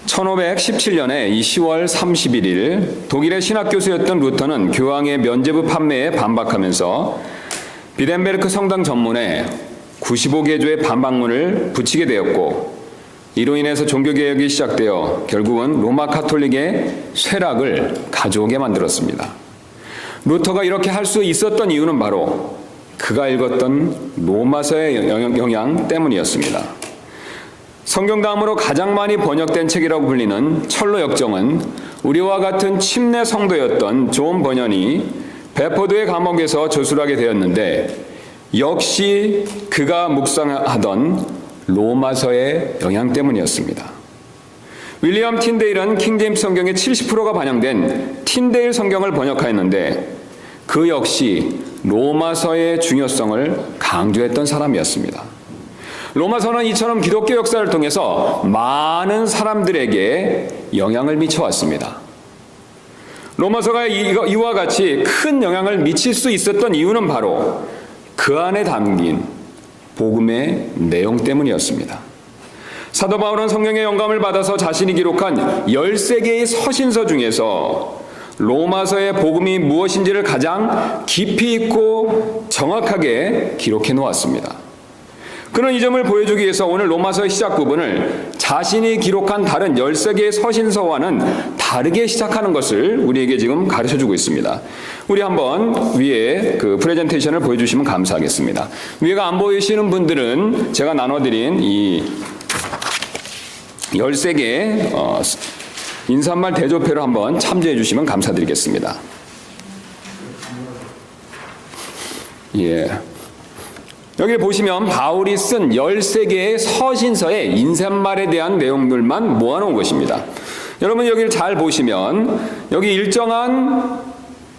1517년에 이 10월 31일 독일의 신학교수였던 루터는 교황의 면죄부 판매에 반박하면서 비덴베르크 성당 전문에 95개조의 반박문을 붙이게 되었고, 이로 인해서 종교개혁이 시작되어 결국은 로마 카톨릭의 쇠락을 가져오게 만들었습니다. 루터가 이렇게 할 수 있었던 이유는 바로 그가 읽었던 로마서의 영향 때문이었습니다. 성경 다음으로 가장 많이 번역된 책이라고 불리는 철로 역정은 우리와 같은 침례 성도였던 존 버년이 베포드의 감옥에서 저술하게 되었는데, 역시 그가 묵상하던 로마서의 영향 때문이었습니다. 윌리엄 틴데일은 킹제임스 성경의 70%가 반영된 틴데일 성경을 번역하였는데, 그 역시 로마서의 중요성을 강조했던 사람이었습니다. 로마서는 이처럼 기독교 역사를 통해서 많은 사람들에게 영향을 미쳐왔습니다. 로마서가 이와 같이 큰 영향을 미칠 수 있었던 이유는 바로 그 안에 담긴 복음의 내용 때문이었습니다. 사도 바울은 성령의 영감을 받아서 자신이 기록한 13개의 서신서 중에서 로마서의 복음이 무엇인지를 가장 깊이 있고 정확하게 기록해 놓았습니다. 그는 이 점을 보여주기 위해서 오늘 로마서의 시작 부분을 자신이 기록한 다른 13개의 서신서와는 다르게 시작하는 것을 우리에게 지금 가르쳐주고 있습니다. 우리 한번 위에 그 프레젠테이션을 보여주시면 감사하겠습니다. 위에가 안 보이시는 분들은 제가 나눠드린 이 13개 인사말 대조표를 한번 참조해 주시면 감사드리겠습니다. 예. 여기 보시면 바울이 쓴 13개의 서신서의 인사말에 대한 내용들만 모아놓은 것입니다. 여러분 여기를 잘 보시면 여기 일정한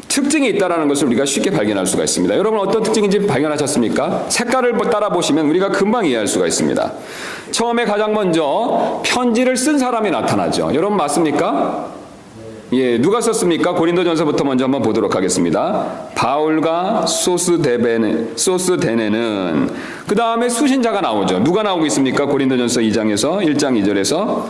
특징이 있다는 것을 우리가 쉽게 발견할 수가 있습니다. 여러분 어떤 특징인지 발견하셨습니까? 색깔을 따라 보시면 우리가 금방 이해할 수가 있습니다. 처음에 가장 먼저 편지를 쓴 사람이 나타나죠. 여러분 맞습니까? 예, 누가 썼습니까? 고린도전서부터 먼저 한번 보도록 하겠습니다. 바울과 소스데네는 그 다음에 수신자가 나오죠. 누가 나오고 있습니까? 고린도전서 2장에서 1장 2절에서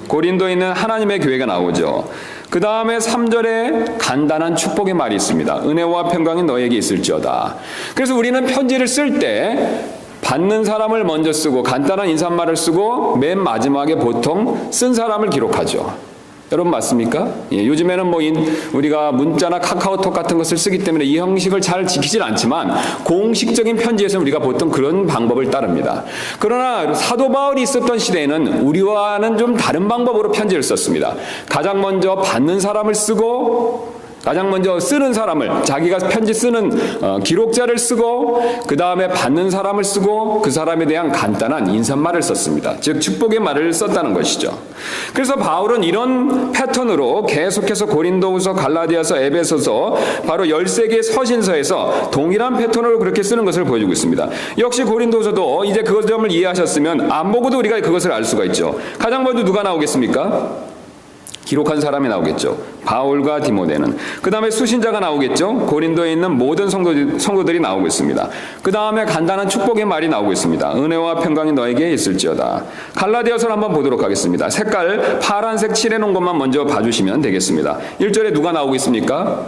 고린도에 있는 하나님의 교회가 나오죠. 그 다음에 3절에 간단한 축복의 말이 있습니다. 은혜와 평강이 너에게 있을지어다. 그래서 우리는 편지를 쓸 때 받는 사람을 먼저 쓰고 간단한 인사말을 쓰고 맨 마지막에 보통 쓴 사람을 기록하죠. 여러분 맞습니까? 예, 요즘에는 우리가 문자나 카카오톡 같은 것을 쓰기 때문에 이 형식을 잘 지키질 않지만 공식적인 편지에서는 우리가 보통 그런 방법을 따릅니다. 그러나 사도 바울이 있었던 시대에는 우리와는 좀 다른 방법으로 편지를 썼습니다. 가장 먼저 받는 사람을 쓰고 가장 먼저 쓰는 사람을, 자기가 편지 쓰는 기록자를 쓰고 그 다음에 받는 사람을 쓰고 그 사람에 대한 간단한 인사말을 썼습니다. 즉 축복의 말을 썼다는 것이죠. 그래서 바울은 이런 패턴으로 계속해서 고린도후서, 갈라디아서, 에베소서 바로 13개의 서신서에서 동일한 패턴으로 그렇게 쓰는 것을 보여주고 있습니다. 역시 고린도후서도 이제 그 점을 이해하셨으면 안 보고도 우리가 그것을 알 수가 있죠. 가장 먼저 누가 나오겠습니까? 기록한 사람이 나오겠죠. 바울과 디모데는. 그 다음에 수신자가 나오겠죠. 고린도에 있는 모든 성도들이 나오고 있습니다. 그 다음에 간단한 축복의 말이 나오고 있습니다. 은혜와 평강이 너에게 있을지어다. 갈라디아서를 한번 보도록 하겠습니다. 색깔 파란색 칠해놓은 것만 먼저 봐주시면 되겠습니다. 1절에 누가 나오고 있습니까?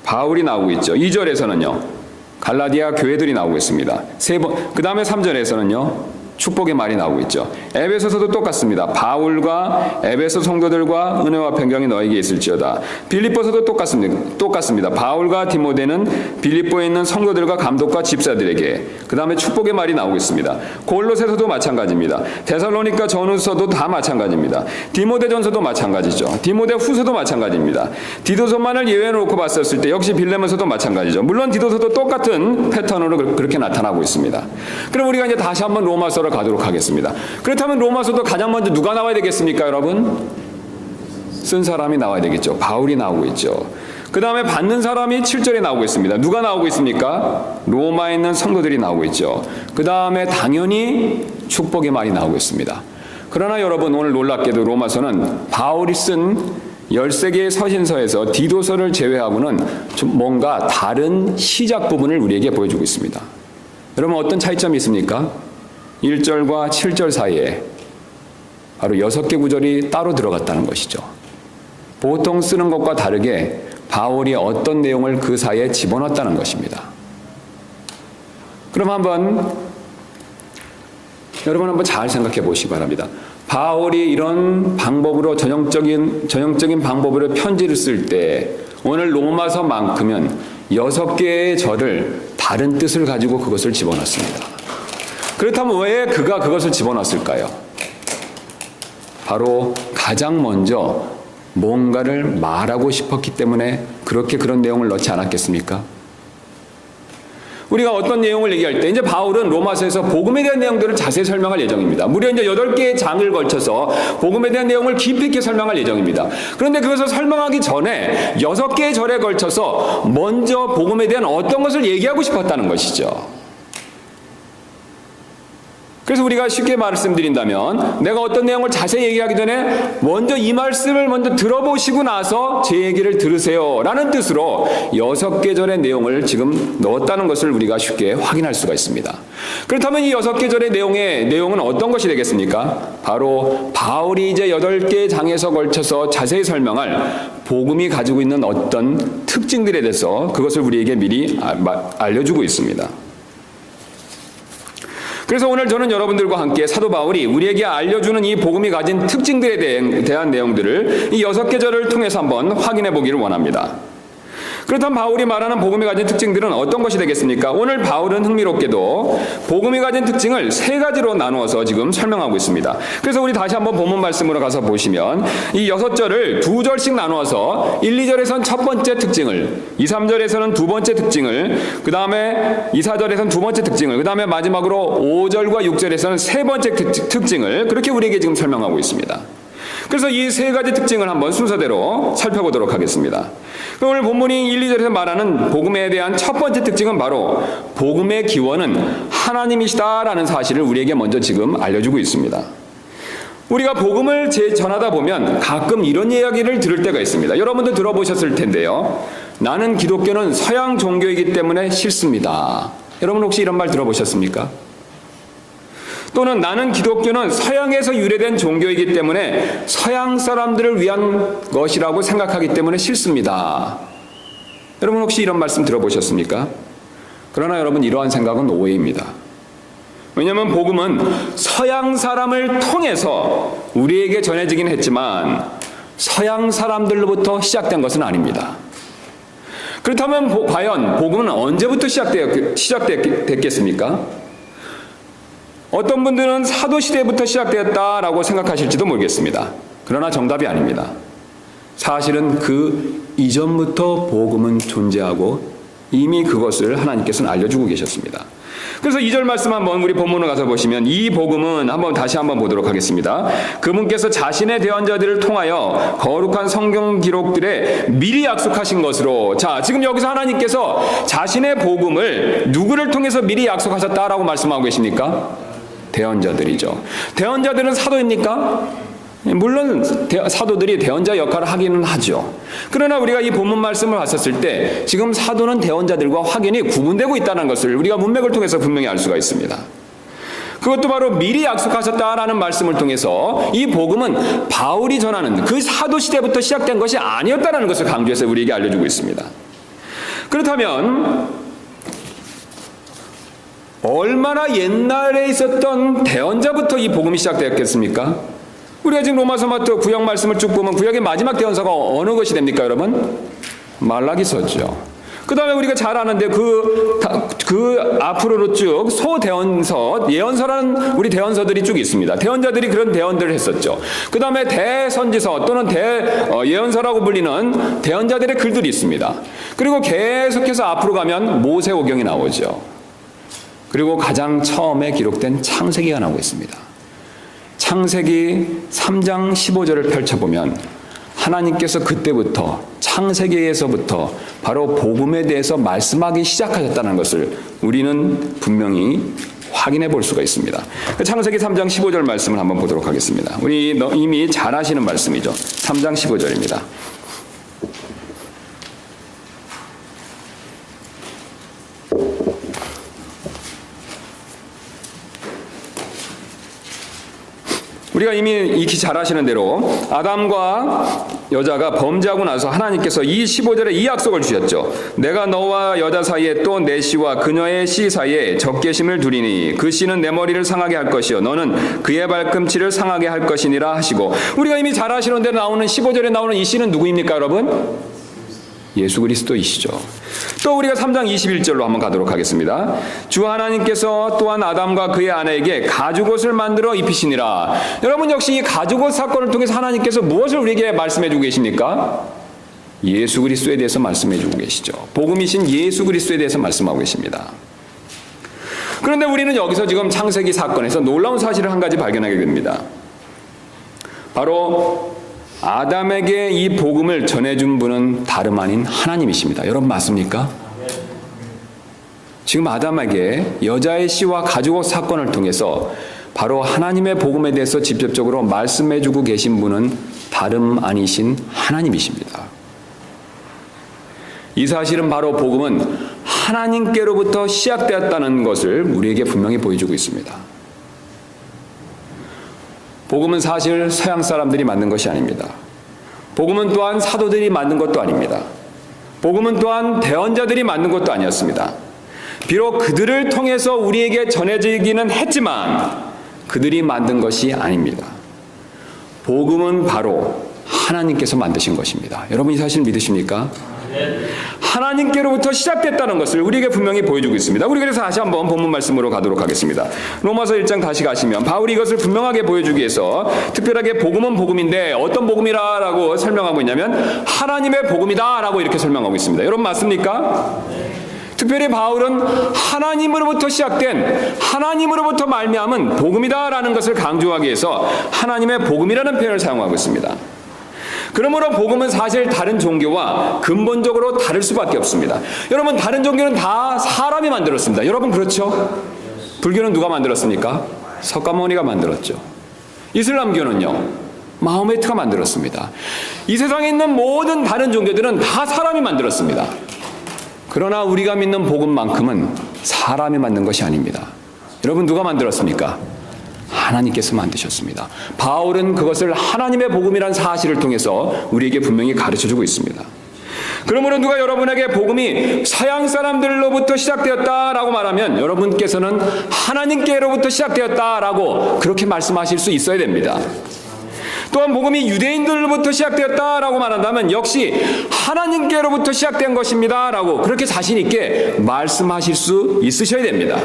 바울이 나오고 있죠. 2절에서는요. 갈라디아 교회들이 나오고 있습니다. 그 다음에 3절에서는요. 축복의 말이 나오고 있죠. 에베소서도 똑같습니다. 바울과 에베소 성도들과 은혜와 평강이 너에게 있을지어다. 빌립보서도 똑같습니다. 바울과 디모데는 빌립보에 있는 성도들과 감독과 집사들에게. 그 다음에 축복의 말이 나오고 있습니다. 골로새서도 마찬가지입니다. 데살로니가 전후서도 다 마찬가지입니다. 디모데전서도 마찬가지죠. 디모데 후서도 마찬가지입니다. 디도서만을 예외로 놓고 봤었을 때 역시 빌레몬서도 마찬가지죠. 물론 디도서도 똑같은 패턴으로 그렇게 나타나고 있습니다. 그럼 우리가 이제 다시 한번 로마서로 가도록 하겠습니다. 그렇다면 로마서도 가장 먼저 누가 나와야 되겠습니까, 여러분? 쓴 사람이 나와야 되겠죠. 바울이 나오고 있죠. 그 다음에 받는 사람이 7절에 나오고 있습니다. 누가 나오고 있습니까? 로마에 있는 성도들이 나오고 있죠. 그 다음에 당연히 축복의 말이 나오고 있습니다. 그러나 여러분 오늘 놀랍게도 로마서는 바울이 쓴 13개의 서신서에서 디도서를 제외하고는 좀 뭔가 다른 시작 부분을 우리에게 보여주고 있습니다. 여러분 어떤 차이점이 있습니까? 1절과 7절 사이에 바로 6개 구절이 따로 들어갔다는 것이죠. 보통 쓰는 것과 다르게 바울이 어떤 내용을 그 사이에 집어넣었다는 것입니다. 그럼 여러분 한번 잘 생각해 보시기 바랍니다. 바울이 이런 방법으로 전형적인 방법으로 편지를 쓸 때 오늘 로마서만큼은 6개의 절을 다른 뜻을 가지고 그것을 집어넣습니다. 그렇다면 왜 그가 그것을 집어넣었을까요? 바로 가장 먼저 뭔가를 말하고 싶었기 때문에 그런 내용을 넣지 않았겠습니까? 우리가 어떤 내용을 얘기할 때 이제 바울은 로마서에서 복음에 대한 내용들을 자세히 설명할 예정입니다. 무려 이제 8개의 장을 걸쳐서 복음에 대한 내용을 깊이 있게 설명할 예정입니다. 그런데 그것을 설명하기 전에 6개의 절에 걸쳐서 먼저 복음에 대한 어떤 것을 얘기하고 싶었다는 것이죠. 그래서 우리가 쉽게 말씀드린다면 내가 어떤 내용을 자세히 얘기하기 전에 먼저 이 말씀을 먼저 들어보시고 나서 제 얘기를 들으세요 라는 뜻으로 6개 절의 내용을 지금 넣었다는 것을 우리가 쉽게 확인할 수가 있습니다. 그렇다면 이 6개 절의 내용은 어떤 것이 되겠습니까? 바로 바울이 이제 8개의 장에서 걸쳐서 자세히 설명할 복음이 가지고 있는 어떤 특징들에 대해서 그것을 우리에게 미리 알려주고 있습니다. 그래서 오늘 저는 여러분들과 함께 사도 바울이 우리에게 알려주는 이 복음이 가진 특징들에 대한 내용들을 이 6개 절을 통해서 한번 확인해 보기를 원합니다. 그렇다면 바울이 말하는 복음이 가진 특징들은 어떤 것이 되겠습니까? 오늘 바울은 흥미롭게도 복음이 가진 특징을 3가지로 나누어서 지금 설명하고 있습니다. 그래서 우리 다시 한번 본문 말씀으로 가서 보시면 이 6절을 2절씩 나누어서 1, 2절에서는 첫 번째 특징을, 2, 3절에서는 두 번째 특징을, 그 다음에 2, 4절에서는 두 번째 특징을, 그 다음에 마지막으로 5절과 6절에서는 세 번째 특징을 그렇게 우리에게 지금 설명하고 있습니다. 그래서 이 3가지 특징을 한번 순서대로 살펴보도록 하겠습니다. 오늘 본문이 1, 2절에서 말하는 복음에 대한 첫 번째 특징은 바로 복음의 기원은 하나님이시다라는 사실을 우리에게 먼저 지금 알려주고 있습니다. 우리가 복음을 전하다 보면 가끔 이런 이야기를 들을 때가 있습니다. 여러분도 들어보셨을 텐데요. 나는 기독교는 서양 종교이기 때문에 싫습니다. 여러분 혹시 이런 말 들어보셨습니까? 또는 나는 기독교는 서양에서 유래된 종교이기 때문에 서양 사람들을 위한 것이라고 생각하기 때문에 싫습니다. 여러분 혹시 이런 말씀 들어보셨습니까? 그러나 여러분 이러한 생각은 오해입니다. 왜냐하면 복음은 서양 사람을 통해서 우리에게 전해지긴 했지만 서양 사람들로부터 시작된 것은 아닙니다. 그렇다면 과연 복음은 언제부터 시작됐겠습니까? 어떤 분들은 사도시대부터 시작되었다라고 생각하실지도 모르겠습니다. 그러나 정답이 아닙니다. 사실은 그 이전부터 복음은 존재하고 이미 그것을 하나님께서는 알려주고 계셨습니다. 그래서 2절 말씀 한번 우리 본문으로 가서 보시면 이 복음은 다시 한번 보도록 하겠습니다. 그분께서 자신의 대언자들을 통하여 거룩한 성경 기록들에 미리 약속하신 것으로, 자, 지금 여기서 하나님께서 자신의 복음을 누구를 통해서 미리 약속하셨다라고 말씀하고 계십니까? 대언자들이죠. 대언자들은 사도입니까? 물론 사도들이 대언자 역할을 하기는 하죠. 그러나 우리가 이 본문 말씀을 봤었을 때 지금 사도는 대언자들과 확연히 구분되고 있다는 것을 우리가 문맥을 통해서 분명히 알 수가 있습니다. 그것도 바로 미리 약속하셨다라는 말씀을 통해서 이 복음은 바울이 전하는 그 사도 시대부터 시작된 것이 아니었다는 것을 강조해서 우리에게 알려주고 있습니다. 그렇다면 얼마나 옛날에 있었던 대언자부터 이 복음이 시작되었겠습니까? 우리가 지금 로마서부터 구약 말씀을 쭉 보면 구약의 마지막 대언서가 어느 것이 됩니까, 여러분? 말라기서죠. 그 다음에 우리가 잘 아는데 그 앞으로로 쭉 소대언서, 예언서라는 우리 대언서들이 쭉 있습니다. 대언자들이 그런 대언들을 했었죠. 그 다음에 대선지서 또는 예언서라고 불리는 대언자들의 글들이 있습니다. 그리고 계속해서 앞으로 가면 모세오경이 나오죠. 그리고 가장 처음에 기록된 창세기가 나오고 있습니다. 창세기 3장 15절을 펼쳐보면 하나님께서 그때부터 창세기에서부터 바로 복음에 대해서 말씀하기 시작하셨다는 것을 우리는 분명히 확인해 볼 수가 있습니다. 창세기 3장 15절 말씀을 한번 보도록 하겠습니다. 우리 이미 잘 아시는 말씀이죠. 3장 15절입니다. 우리가 이미 익히 잘 아시는 대로 아담과 여자가 범죄하고 나서 하나님께서 이 15절에 이 약속을 주셨죠. 내가 너와 여자 사이에 또 내 씨와 그녀의 씨 사이에 적개심을 두리니 그 씨는 내 머리를 상하게 할 것이요 너는 그의 발꿈치를 상하게 할 것이니라 하시고, 우리가 이미 잘 아시는 대로 나오는 15절에 나오는 이 씨는 누구입니까, 여러분? 예수 그리스도이시죠. 또 우리가 3장 21절로 한번 가도록 하겠습니다. 주 하나님께서 또한 아담과 그의 아내에게 가죽옷을 만들어 입히시니라. 여러분, 역시 이 가죽옷 사건을 통해서 하나님께서 무엇을 우리에게 말씀해 주고 계십니까? 예수 그리스도에 대해서 말씀해 주고 계시죠. 복음이신 예수 그리스도에 대해서 말씀하고 계십니다. 그런데 우리는 여기서 지금 창세기 사건에서 놀라운 사실을 한 가지 발견하게 됩니다. 바로 아담에게 이 복음을 전해준 분은 다름 아닌 하나님이십니다. 여러분, 맞습니까? 지금 아담에게 여자의 씨와 가죽옷 사건을 통해서 바로 하나님의 복음에 대해서 직접적으로 말씀해주고 계신 분은 다름 아니신 하나님이십니다. 이 사실은 바로 복음은 하나님께로부터 시작되었다는 것을 우리에게 분명히 보여주고 있습니다. 복음은 사실 서양 사람들이 만든 것이 아닙니다. 복음은 또한 사도들이 만든 것도 아닙니다. 복음은 또한 대언자들이 만든 것도 아니었습니다. 비록 그들을 통해서 우리에게 전해지기는 했지만 그들이 만든 것이 아닙니다. 복음은 바로 하나님께서 만드신 것입니다. 여러분, 이 사실 믿으십니까? 하나님께로부터 시작됐다는 것을 우리에게 분명히 보여주고 있습니다. 우리 그래서 다시 한번 본문 말씀으로 가도록 하겠습니다. 로마서 1장 다시 가시면 바울이 이것을 분명하게 보여주기 위해서 특별하게 복음은 복음인데 어떤 복음이라고 설명하고 있냐면 하나님의 복음이다라고 이렇게 설명하고 있습니다. 여러분, 맞습니까? 특별히 바울은 하나님으로부터 시작된, 하나님으로부터 말미암은 복음이다라는 것을 강조하기 위해서 하나님의 복음이라는 표현을 사용하고 있습니다. 그러므로 복음은 사실 다른 종교와 근본적으로 다를 수밖에 없습니다. 여러분, 다른 종교는 다 사람이 만들었습니다. 여러분, 그렇죠? 불교는 누가 만들었습니까? 석가모니가 만들었죠. 이슬람교는요, 마호메트가 만들었습니다. 이 세상에 있는 모든 다른 종교들은 다 사람이 만들었습니다. 그러나 우리가 믿는 복음만큼은 사람이 만든 것이 아닙니다. 여러분, 누가 만들었습니까? 하나님께서 만드셨습니다. 바울은 그것을 하나님의 복음이라는 사실을 통해서 우리에게 분명히 가르쳐주고 있습니다. 그러므로 누가 여러분에게 복음이 서양 사람들로부터 시작되었다라고 말하면 여러분께서는 하나님께로부터 시작되었다라고 그렇게 말씀하실 수 있어야 됩니다. 또한 복음이 유대인들로부터 시작되었다라고 말한다면 역시 하나님께로부터 시작된 것입니다라고 그렇게 자신 있게 말씀하실 수 있으셔야 됩니다.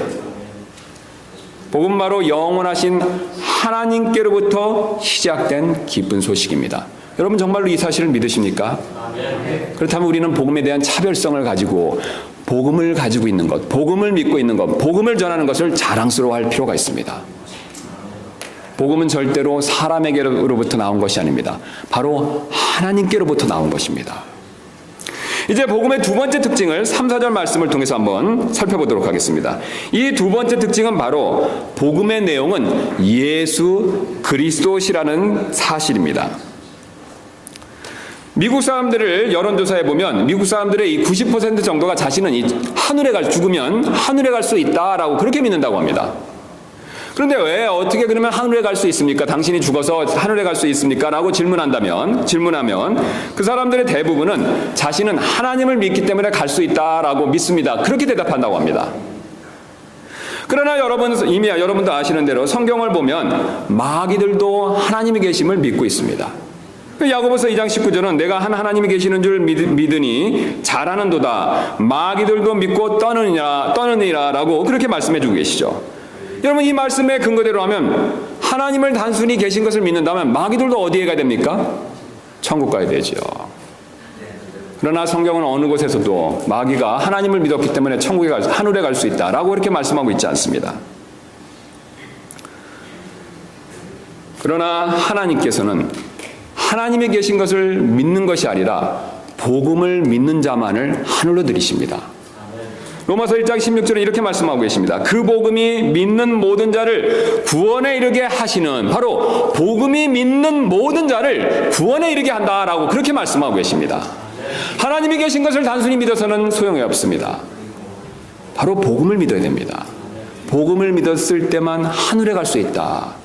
복음 바로 영원하신 하나님께로부터 시작된 기쁜 소식입니다. 여러분, 정말로 이 사실을 믿으십니까? 그렇다면 우리는 복음에 대한 차별성을 가지고 복음을 가지고 있는 것, 복음을 믿고 있는 것, 복음을 전하는 것을 자랑스러워할 필요가 있습니다. 복음은 절대로 사람에게로부터 나온 것이 아닙니다. 바로 하나님께로부터 나온 것입니다. 이제 복음의 두 번째 특징을 3, 4절 말씀을 통해서 한번 살펴보도록 하겠습니다. 이 두 번째 특징은 바로 복음의 내용은 예수 그리스도시라는 사실입니다. 미국 사람들을 여론조사해 보면 미국 사람들의 이 90% 정도가 자신은 죽으면 하늘에 갈 수 있다라고 그렇게 믿는다고 합니다. 그런데 왜 어떻게 그러면 하늘에 갈 수 있습니까? 당신이 죽어서 하늘에 갈 수 있습니까? 라고 질문하면 그 사람들의 대부분은 자신은 하나님을 믿기 때문에 갈 수 있다라고 믿습니다. 그렇게 대답한다고 합니다. 그러나 여러분도 아시는 대로 성경을 보면 마귀들도 하나님이 계심을 믿고 있습니다. 야고보서 2장 19절은 내가 한 하나님이 계시는 줄 믿으니 잘하는도다. 마귀들도 믿고 떠느니라라고 그렇게 말씀해 주고 계시죠. 여러분, 이 말씀의 근거대로 하면 하나님을 단순히 계신 것을 믿는다면 마귀들도 어디에 가야 됩니까? 천국 가야 되죠. 그러나 성경은 어느 곳에서도 마귀가 하나님을 믿었기 때문에 하늘에 갈 수 있다라고 이렇게 말씀하고 있지 않습니다. 그러나 하나님께서는 하나님이 계신 것을 믿는 것이 아니라 복음을 믿는 자만을 하늘로 들이십니다. 로마서 1장 16절에 이렇게 말씀하고 계십니다. 그 복음이 믿는 모든 자를 구원에 이르게 하시는, 바로 복음이 믿는 모든 자를 구원에 이르게 한다라고 그렇게 말씀하고 계십니다. 하나님이 계신 것을 단순히 믿어서는 소용이 없습니다. 바로 복음을 믿어야 됩니다. 복음을 믿었을 때만 하늘에 갈 수 있다.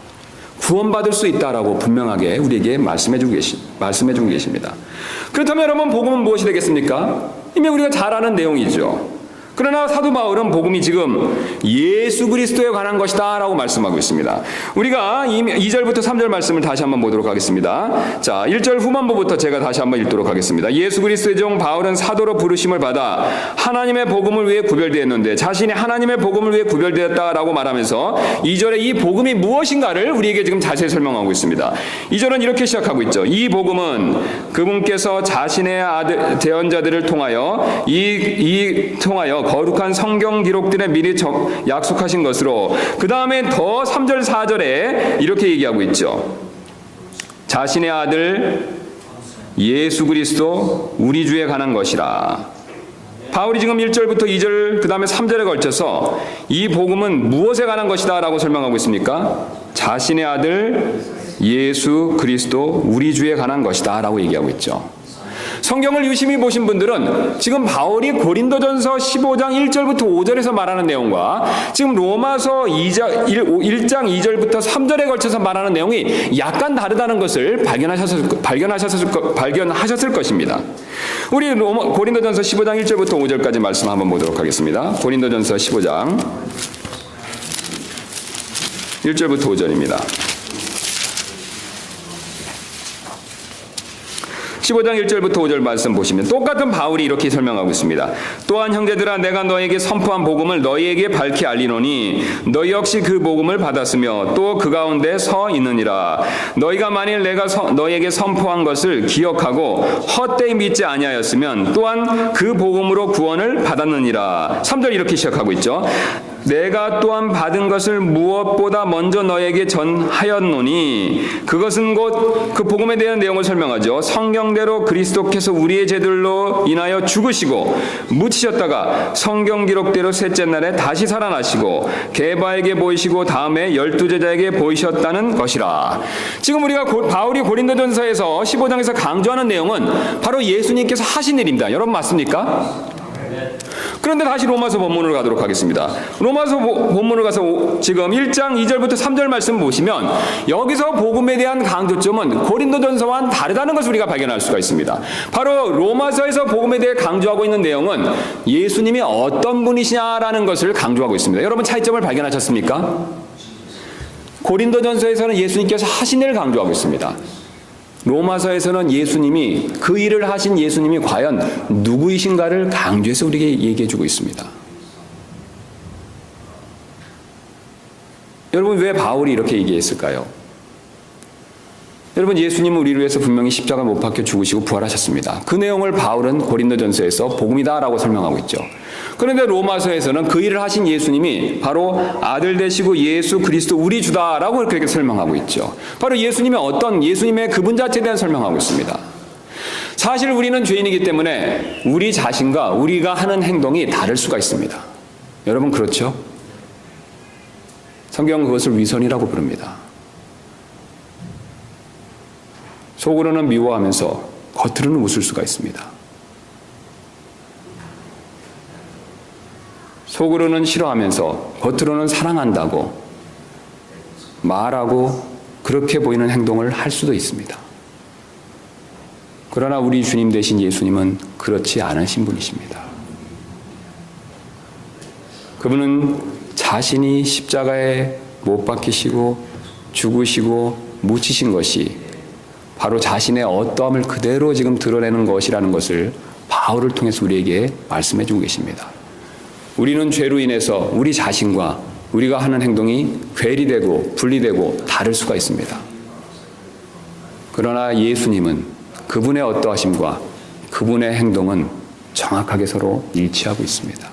구원받을 수 있다라고 분명하게 우리에게 말씀해주고 계십니다. 그렇다면 여러분, 복음은 무엇이 되겠습니까? 이미 우리가 잘 아는 내용이죠. 그러나 사도 바울은 복음이 지금 예수 그리스도에 관한 것이다 라고 말씀하고 있습니다. 우리가 2절부터 3절 말씀을 다시 한번 보도록 하겠습니다. 자, 1절 후반부부터 제가 다시 한번 읽도록 하겠습니다. 예수 그리스도의 종 바울은 사도로 부르심을 받아 하나님의 복음을 위해 구별되었는데 자신이 하나님의 복음을 위해 구별되었다라고 말하면서 2절에 이 복음이 무엇인가를 우리에게 지금 자세히 설명하고 있습니다. 2절은 이렇게 시작하고 있죠. 이 복음은 그분께서 자신의 아들 대언자들을 통하여 통하여 거룩한 성경 기록들에 미리 약속하신 것으로, 그 다음에 더 3절 4절에 이렇게 얘기하고 있죠. 자신의 아들 예수 그리스도 우리 주에 관한 것이라. 바울이 지금 1절부터 2절 그 다음에 3절에 걸쳐서 이 복음은 무엇에 관한 것이다 라고 설명하고 있습니까? 자신의 아들 예수 그리스도 우리 주에 관한 것이다 라고 얘기하고 있죠. 성경을 유심히 보신 분들은 지금 바울이 고린도전서 15장 1절부터 5절에서 말하는 내용과 지금 로마서 1장 2절부터 3절에 걸쳐서 말하는 내용이 약간 다르다는 것을 발견하셨을 것입니다. 우리 고린도전서 15장 1절부터 5절까지 말씀 한번 보도록 하겠습니다. 고린도전서 15장 1절부터 5절입니다. 15장 1절부터 5절 말씀 보시면 똑같은 바울이 이렇게 설명하고 있습니다. 또한 형제들아, 내가 너에게 선포한 복음을 너희에게 밝히 알리노니 너희 역시 그 복음을 받았으며 또 그 가운데 서 있느니라. 너희가 만일 내가 너희에게 선포한 것을 기억하고 헛되이 믿지 아니하였으면 또한 그 복음으로 구원을 받았느니라. 3절 이렇게 시작하고 있죠. 내가 또한 받은 것을 무엇보다 먼저 너에게 전하였노니, 그것은 곧 그 복음에 대한 내용을 설명하죠. 성경대로 그리스도께서 우리의 죄들로 인하여 죽으시고 묻히셨다가 성경 기록대로 셋째 날에 다시 살아나시고 게바에게 보이시고 다음에 12제자에게 보이셨다는 것이라. 지금 우리가 바울이 고린도전서에서 15장에서 강조하는 내용은 바로 예수님께서 하신 일입니다. 여러분 맞습니까? 그런데 다시 로마서 본문으로 가도록 하겠습니다. 로마서 본문을 가서 지금 1장 2절부터 3절 말씀 보시면 여기서 복음에 대한 강조점은 고린도전서와는 다르다는 것을 우리가 발견할 수가 있습니다. 바로 로마서에서 복음에 대해 강조하고 있는 내용은 예수님이 어떤 분이시냐라는 것을 강조하고 있습니다. 여러분 차이점을 발견하셨습니까? 고린도전서에서는 예수님께서 하신 일을 강조하고 있습니다. 로마서에서는 예수님이, 그 일을 하신 예수님이 과연 누구이신가를 강조해서 우리에게 얘기해주고 있습니다. 여러분 왜 바울이 이렇게 얘기했을까요? 여러분 예수님은 우리를 위해서 분명히 십자가 못 박혀 죽으시고 부활하셨습니다. 그 내용을 바울은 고린도전서에서 복음이다라고 설명하고 있죠. 그런데 로마서에서는 그 일을 하신 예수님이 바로 아들 되시고 예수 그리스도 우리 주다라고 그렇게 설명하고 있죠. 바로 예수님의 예수님의 그분 자체에 대한 설명하고 있습니다. 사실 우리는 죄인이기 때문에 우리 자신과 우리가 하는 행동이 다를 수가 있습니다. 여러분 그렇죠? 성경은 그것을 위선이라고 부릅니다. 속으로는 미워하면서 겉으로는 웃을 수가 있습니다. 속으로는 싫어하면서 겉으로는 사랑한다고 말하고 그렇게 보이는 행동을 할 수도 있습니다. 그러나 우리 주님 되신 예수님은 그렇지 않으신 분이십니다. 그분은 자신이 십자가에 못 박히시고 죽으시고 묻히신 것이 바로 자신의 어떠함을 그대로 지금 드러내는 것이라는 것을 바울을 통해서 우리에게 말씀해 주고 계십니다. 우리는 죄로 인해서 우리 자신과 우리가 하는 행동이 괴리되고 분리되고 다를 수가 있습니다. 그러나 예수님은 그분의 어떠하심과 그분의 행동은 정확하게 서로 일치하고 있습니다.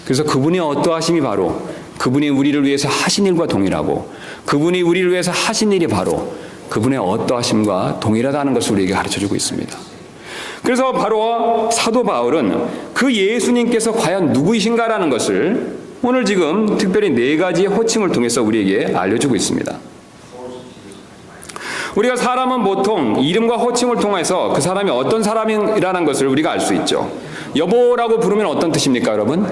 그래서 그분의 어떠하심이 바로 그분이 우리를 위해서 하신 일과 동일하고 그분이 우리를 위해서 하신 일이 바로 그분의 어떠하심과 동일하다는 것을 우리에게 가르쳐주고 있습니다. 그래서 바로 사도 바울은 그 예수님께서 과연 누구이신가라는 것을 오늘 지금 특별히 4가지의 호칭을 통해서 우리에게 알려주고 있습니다. 우리가 사람은 보통 이름과 호칭을 통해서 그 사람이 어떤 사람이라는 것을 우리가 알 수 있죠. 여보라고 부르면 어떤 뜻입니까, 여러분?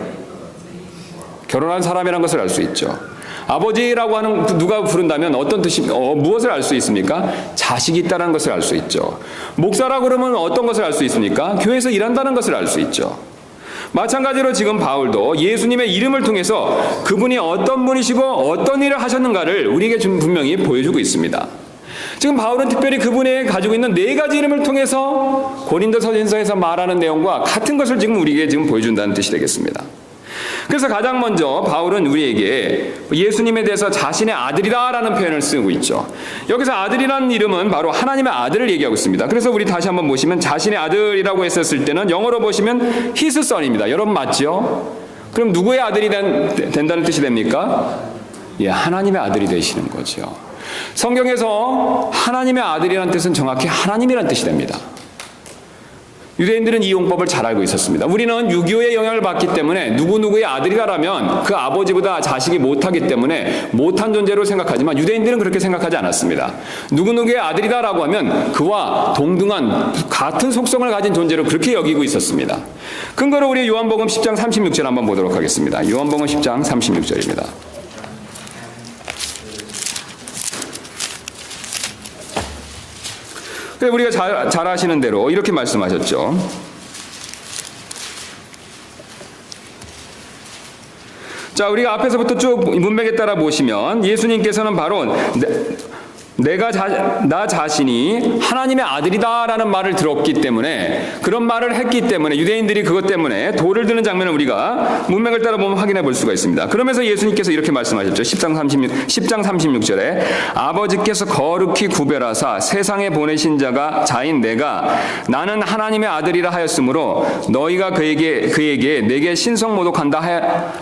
결혼한 사람이라는 것을 알 수 있죠. 아버지라고 하는 누가 부른다면 어떤 뜻이 무엇을 알 수 있습니까? 자식이 있다는 것을 알 수 있죠. 목사라고 그러면 어떤 것을 알 수 있습니까? 교회에서 일한다는 것을 알 수 있죠. 마찬가지로 지금 바울도 예수님의 이름을 통해서 그분이 어떤 분이시고 어떤 일을 하셨는가를 우리에게 분명히 보여주고 있습니다. 지금 바울은 특별히 그분이 가지고 있는 네 가지 이름을 통해서 고린도서전서에서 말하는 내용과 같은 것을 지금 우리에게 지금 보여준다는 뜻이 되겠습니다. 그래서 가장 먼저 바울은 우리에게 예수님에 대해서 자신의 아들이다라는 표현을 쓰고 있죠. 여기서 아들이라는 이름은 바로 하나님의 아들을 얘기하고 있습니다. 그래서 우리 다시 한번 보시면 자신의 아들이라고 했었을 때는 영어로 보시면 his son입니다. 여러분 맞죠? 그럼 누구의 아들이 된다는 뜻이 됩니까? 예, 하나님의 아들이 되시는 거죠. 성경에서 하나님의 아들이라는 뜻은 정확히 하나님이라는 뜻이 됩니다. 유대인들은 이 용법을 잘 알고 있었습니다. 우리는 유교의 영향을 받기 때문에 누구누구의 아들이라면 그 아버지보다 자식이 못하기 때문에 못한 존재로 생각하지만 유대인들은 그렇게 생각하지 않았습니다. 누구누구의 아들이다라고 하면 그와 동등한 같은 속성을 가진 존재로 그렇게 여기고 있었습니다. 근거로 우리 요한복음 10장 36절 한번 보도록 하겠습니다. 요한복음 10장 36절입니다. 우리가 잘 아시는 대로 이렇게 말씀하셨죠. 자, 우리가 앞에서부터 쭉 문맥에 따라 보시면 예수님께서는 바로 나 자신이 하나님의 아들이다라는 말을 들었기 때문에 그런 말을 했기 때문에 유대인들이 그것 때문에 돌을 드는 장면을 우리가 문맥을 따라 보면 확인해 볼 수가 있습니다. 그러면서 예수님께서 이렇게 말씀하셨죠. 10장 36절에 아버지께서 거룩히 구별하사 세상에 보내신 자인 내가 나는 하나님의 아들이라 하였으므로 너희가 그에게 내게 신성모독한다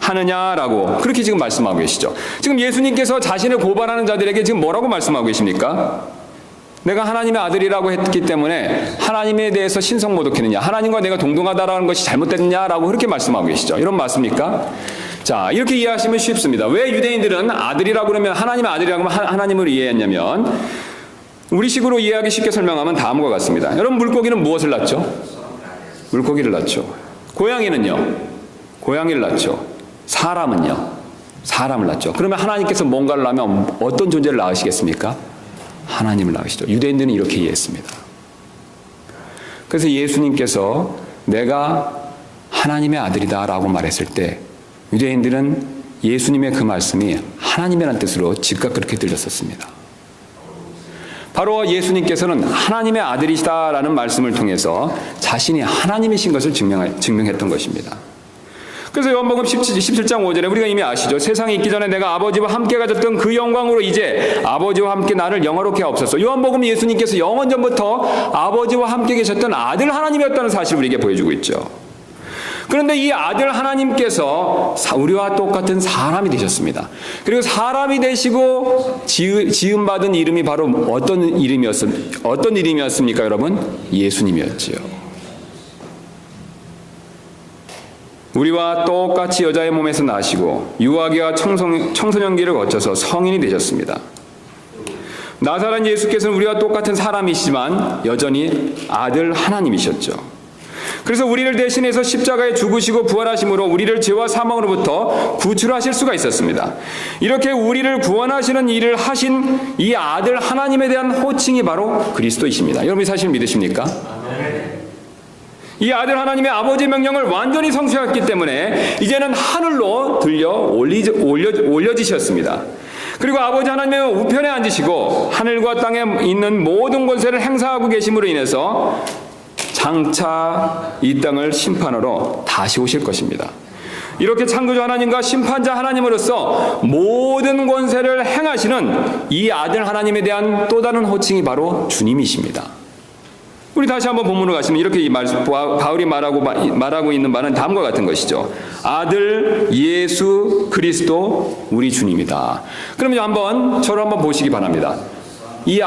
하느냐라고 그렇게 지금 말씀하고 계시죠. 지금 예수님께서 자신을 고발하는 자들에게 지금 뭐라고 말씀하고 계십니까? 내가 하나님의 아들이라고 했기 때문에 하나님에 대해서 신성모독했느냐, 하나님과 내가 동등하다라는 것이 잘못됐느냐라고 그렇게 말씀하고 계시죠. 이런 맞습니까? 자, 이렇게 이해하시면 쉽습니다. 왜 유대인들은 아들이라고 그러면 하나님의 아들이라고 하면 하나님을 이해했냐면 우리식으로 이해하기 쉽게 설명하면 다음과 같습니다. 여러분, 물고기는 무엇을 낳죠? 물고기를 낳죠. 고양이는요? 고양이를 낳죠. 사람은요? 사람을 낳죠. 그러면 하나님께서 뭔가를 낳으면 어떤 존재를 낳으시겠습니까? 하나님을 낳으시죠. 유대인들은 이렇게 이해했습니다. 그래서 예수님께서 내가 하나님의 아들이다 라고 말했을 때 유대인들은 예수님의 그 말씀이 하나님이라는 뜻으로 즉각 그렇게 들렸었습니다. 바로 예수님께서는 하나님의 아들이시다라는 말씀을 통해서 자신이 하나님이신 것을 증명했던 것입니다. 그래서 요한복음 17장 5절에 우리가 이미 아시죠. 세상에 있기 전에 내가 아버지와 함께 가졌던 그 영광으로 이제 아버지와 함께 나를 영화롭게 하옵소서. 요한복음 예수님께서 영원 전부터 아버지와 함께 계셨던 아들 하나님이었다는 사실을 우리에게 보여주고 있죠. 그런데 이 아들 하나님께서 우리와 똑같은 사람이 되셨습니다. 그리고 사람이 되시고 지음받은 이름이 바로 어떤 이름이었습니까, 여러분? 예수님이었지요. 우리와 똑같이 여자의 몸에서 나시고 유아기와 청소년기를 거쳐서 성인이 되셨습니다. 나사렛 예수께서는 우리와 똑같은 사람이시지만 여전히 아들 하나님이셨죠. 그래서 우리를 대신해서 십자가에 죽으시고 부활하심으로 우리를 죄와 사망으로부터 구출하실 수가 있었습니다. 이렇게 우리를 구원하시는 일을 하신 이 아들 하나님에 대한 호칭이 바로 그리스도이십니다. 여러분이 사실 믿으십니까? 이 아들 하나님의 아버지의 명령을 완전히 성취했기 때문에 이제는 하늘로 들려 올려지셨습니다. 그리고 아버지 하나님의 우편에 앉으시고 하늘과 땅에 있는 모든 권세를 행사하고 계심으로 인해서 장차 이 땅을 심판하러 다시 오실 것입니다. 이렇게 창조주 하나님과 심판자 하나님으로서 모든 권세를 행하시는 이 아들 하나님에 대한 또 다른 호칭이 바로 주님이십니다. 우리 다시 한번 본문으로 가시면 이렇게 바울이 말하고 있는 바는 다음과 같은 것이죠. 아들 예수 그리스도 우리 주님이다. 그러면 저를 한번 보시기 바랍니다. 이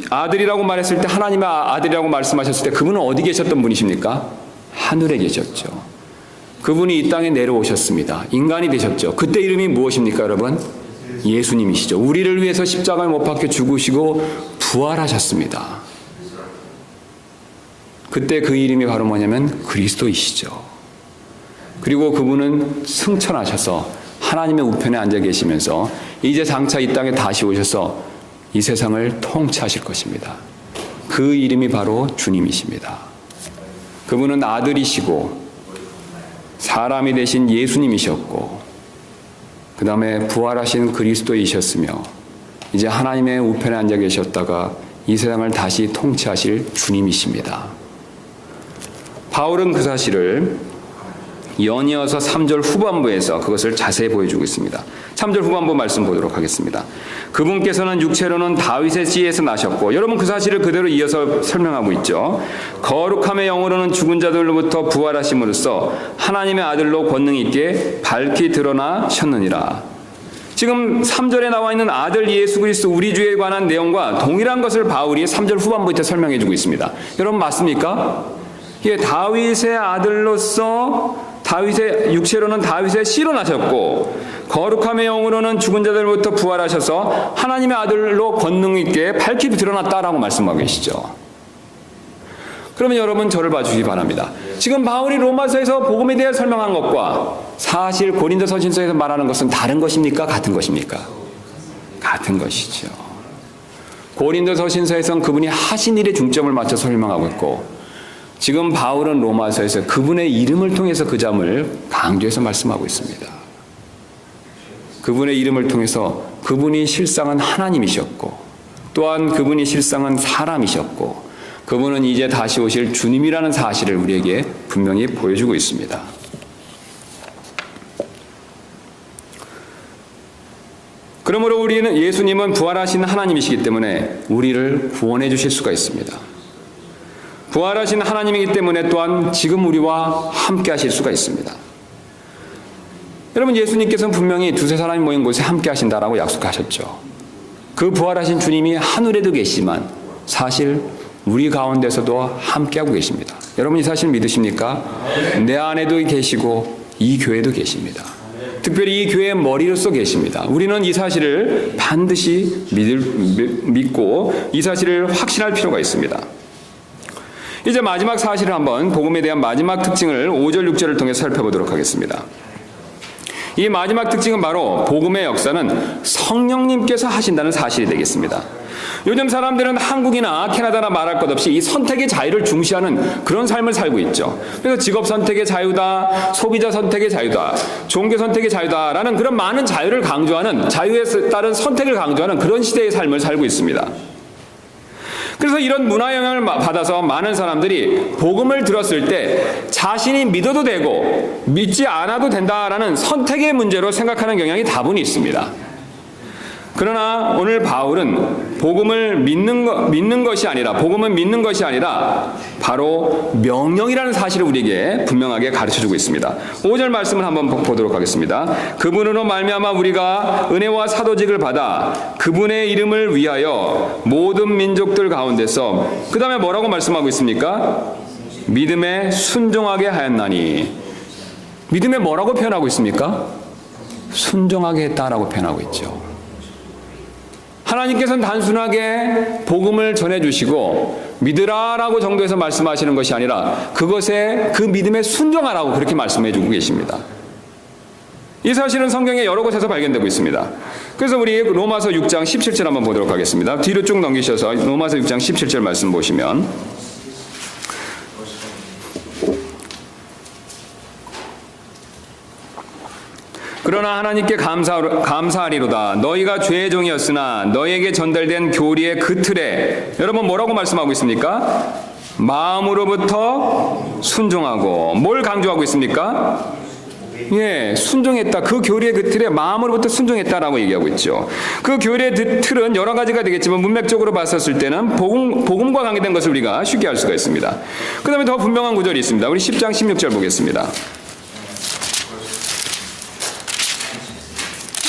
아들이라고 말했을 때 하나님의 아들이라고 말씀하셨을 때 그분은 어디 계셨던 분이십니까? 하늘에 계셨죠. 그분이 이 땅에 내려오셨습니다. 인간이 되셨죠. 그때 이름이 무엇입니까, 여러분? 예수님이시죠. 우리를 위해서 십자가에 못 박혀 죽으시고 부활하셨습니다. 그때 그 이름이 바로 뭐냐면 그리스도이시죠. 그리고 그분은 승천하셔서 하나님의 우편에 앉아 계시면서 이제 장차 이 땅에 다시 오셔서 이 세상을 통치하실 것입니다. 그 이름이 바로 주님이십니다. 그분은 아들이시고 사람이 되신 예수님이셨고 그 다음에 부활하신 그리스도이셨으며 이제 하나님의 우편에 앉아 계셨다가 이 세상을 다시 통치하실 주님이십니다. 바울은 그 사실을 연이어서 3절 후반부에서 그것을 자세히 보여주고 있습니다. 3절 후반부 말씀 보도록 하겠습니다. 그분께서는 육체로는 다윗의 씨에서 나셨고, 여러분 그 사실을 그대로 이어서 설명하고 있죠. 거룩함의 영으로는 죽은 자들로부터 부활하심으로써 하나님의 아들로 권능 있게 밝히 드러나셨느니라. 지금 3절에 나와 있는 아들 예수 그리스도 우리 주에 관한 내용과 동일한 것을 바울이 3절 후반부에 설명해 주고 있습니다. 여러분 맞습니까? 예, 다윗의 아들로서 다윗의 육체로는 다윗의 씨로 나셨고 거룩함의 영으로는 죽은 자들로부터 부활하셔서 하나님의 아들로 권능 있게 밝히 드러났다라고 말씀하고 계시죠. 그러면 여러분 저를 봐주시기 바랍니다. 지금 바울이 로마서에서 복음에 대해 설명한 것과 사실 고린도서신서에서 말하는 것은 다른 것입니까? 같은 것입니까? 같은 것이죠. 고린도서신서에서는 그분이 하신 일에 중점을 맞춰 설명하고 있고, 지금 바울은 로마서에서 그분의 이름을 통해서 그 점을 강조해서 말씀하고 있습니다. 그분의 이름을 통해서 그분이 실상은 하나님이셨고 또한 그분이 실상은 사람이셨고 그분은 이제 다시 오실 주님이라는 사실을 우리에게 분명히 보여주고 있습니다. 그러므로 우리는 예수님은 부활하신 하나님이시기 때문에 우리를 구원해 주실 수가 있습니다. 부활하신 하나님이기 때문에 또한 지금 우리와 함께 하실 수가 있습니다. 여러분 예수님께서는 분명히 두세 사람이 모인 곳에 함께 하신다라고 약속하셨죠. 그 부활하신 주님이 하늘에도 계시지만 사실 우리 가운데서도 함께하고 계십니다. 여러분 이 사실 믿으십니까? 내 안에도 계시고 이 교회도 계십니다. 특별히 이 교회의 머리로서 계십니다. 우리는 이 사실을 반드시 믿고 이 사실을 확신할 필요가 있습니다. 이제 마지막 사실을 한번 복음에 대한 마지막 특징을 5절 6절을 통해 살펴보도록 하겠습니다. 이 마지막 특징은 바로 복음의 역사는 성령님께서 하신다는 사실이 되겠습니다. 요즘 사람들은 한국이나 캐나다나 말할 것 없이 이 선택의 자유를 중시하는 그런 삶을 살고 있죠. 그래서 직업 선택의 자유다, 소비자 선택의 자유다, 종교 선택의 자유다라는 그런 많은 자유를 강조하는, 자유에 따른 선택을 강조하는 그런 시대의 삶을 살고 있습니다. 그래서 이런 문화 영향을 받아서 많은 사람들이 복음을 들었을 때 자신이 믿어도 되고 믿지 않아도 된다라는 선택의 문제로 생각하는 경향이 다분히 있습니다. 그러나 오늘 바울은 복음을 믿는 것이 아니라 바로 명령이라는 사실을 우리에게 분명하게 가르쳐주고 있습니다. 5절 말씀을 한번 보도록 하겠습니다. 그분으로 말미암아 우리가 은혜와 사도직을 받아 그분의 이름을 위하여 모든 민족들 가운데서, 그 다음에 뭐라고 말씀하고 있습니까? 믿음에 순종하게 하였나니. 믿음에 뭐라고 표현하고 있습니까? 순종하게 했다라고 표현하고 있죠. 하나님께서는 단순하게 복음을 전해주시고 믿으라라고 정도에서 말씀하시는 것이 아니라 그것에, 그 믿음에 순종하라고 그렇게 말씀해주고 계십니다. 이 사실은 성경에 여러 곳에서 발견되고 있습니다. 그래서 우리 로마서 6장 17절 한번 보도록 하겠습니다. 뒤로 쭉 넘기셔서 로마서 6장 17절 말씀 보시면, 그러나 하나님께 감사하리로다. 너희가 죄의 종이었으나 너희에게 전달된 교리의 그 틀에, 여러분 뭐라고 말씀하고 있습니까? 마음으로부터 순종하고, 뭘 강조하고 있습니까? 예, 순종했다. 그 교리의 그 틀에 마음으로부터 순종했다라고 얘기하고 있죠. 그 교리의 그 틀은 여러 가지가 되겠지만 문맥적으로 봤었을 때는 복음과 관계된 것을 우리가 쉽게 알 수가 있습니다. 그 다음에 더 분명한 구절이 있습니다. 우리 10장 16절 보겠습니다.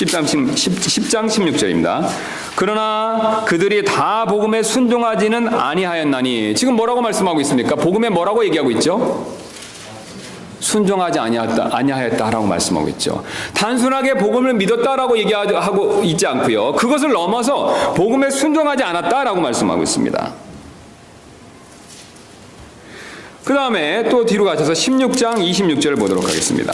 10장 16절입니다. 그러나 그들이 다 복음에 순종하지는 아니하였나니. 지금 뭐라고 말씀하고 있습니까? 복음에 뭐라고 얘기하고 있죠? 순종하지 아니하였다라고 말씀하고 있죠. 단순하게 복음을 믿었다라고 얘기하고 있지 않고요. 그것을 넘어서 복음에 순종하지 않았다라고 말씀하고 있습니다. 그 다음에 또 뒤로 가셔서 16장 26절을 보도록 하겠습니다.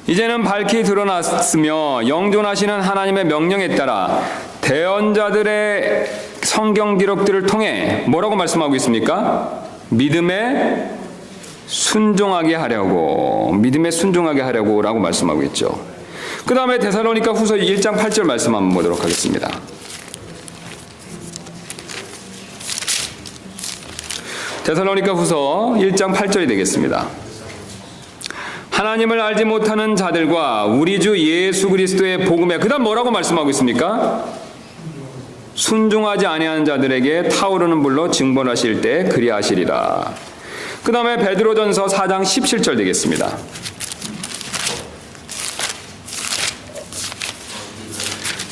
이제는 밝히 드러났으며 영존하시는 하나님의 명령에 따라 대언자들의 성경 기록들을 통해 뭐라고 말씀하고 있습니까? 믿음에 순종하게 하려고 라고 말씀하고 있죠. 그 다음에 데살로니가 후서 1장 8절 말씀 한번 보도록 하겠습니다. 데살로니가 후서 1장 8절이 되겠습니다. 하나님을 알지 못하는 자들과 우리 주 예수 그리스도의 복음에, 그 다음 뭐라고 말씀하고 있습니까? 순종하지 아니하는 자들에게 타오르는 불로 징벌하실 때 그리하시리라. 그 다음에 베드로전서 4장 17절 되겠습니다.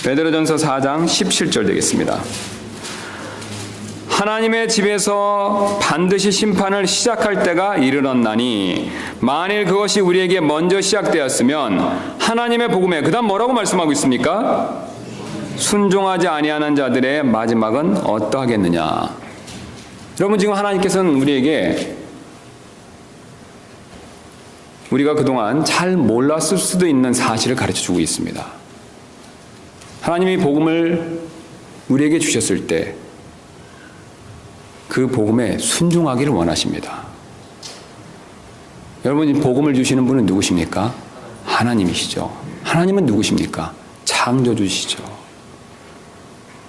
베드로전서 4장 17절 되겠습니다. 하나님의 집에서 반드시 심판을 시작할 때가 이르렀나니 만일 그것이 우리에게 먼저 시작되었으면 하나님의 복음에, 그 다음 뭐라고 말씀하고 있습니까? 순종하지 아니하는 자들의 마지막은 어떠하겠느냐. 여러분, 지금 하나님께서는 우리에게 우리가 그동안 잘 몰랐을 수도 있는 사실을 가르쳐주고 있습니다. 하나님이 복음을 우리에게 주셨을 때 그 복음에 순종하기를 원하십니다. 여러분, 이 복음을 주시는 분은 누구십니까? 하나님이시죠. 하나님은 누구십니까? 창조주시죠.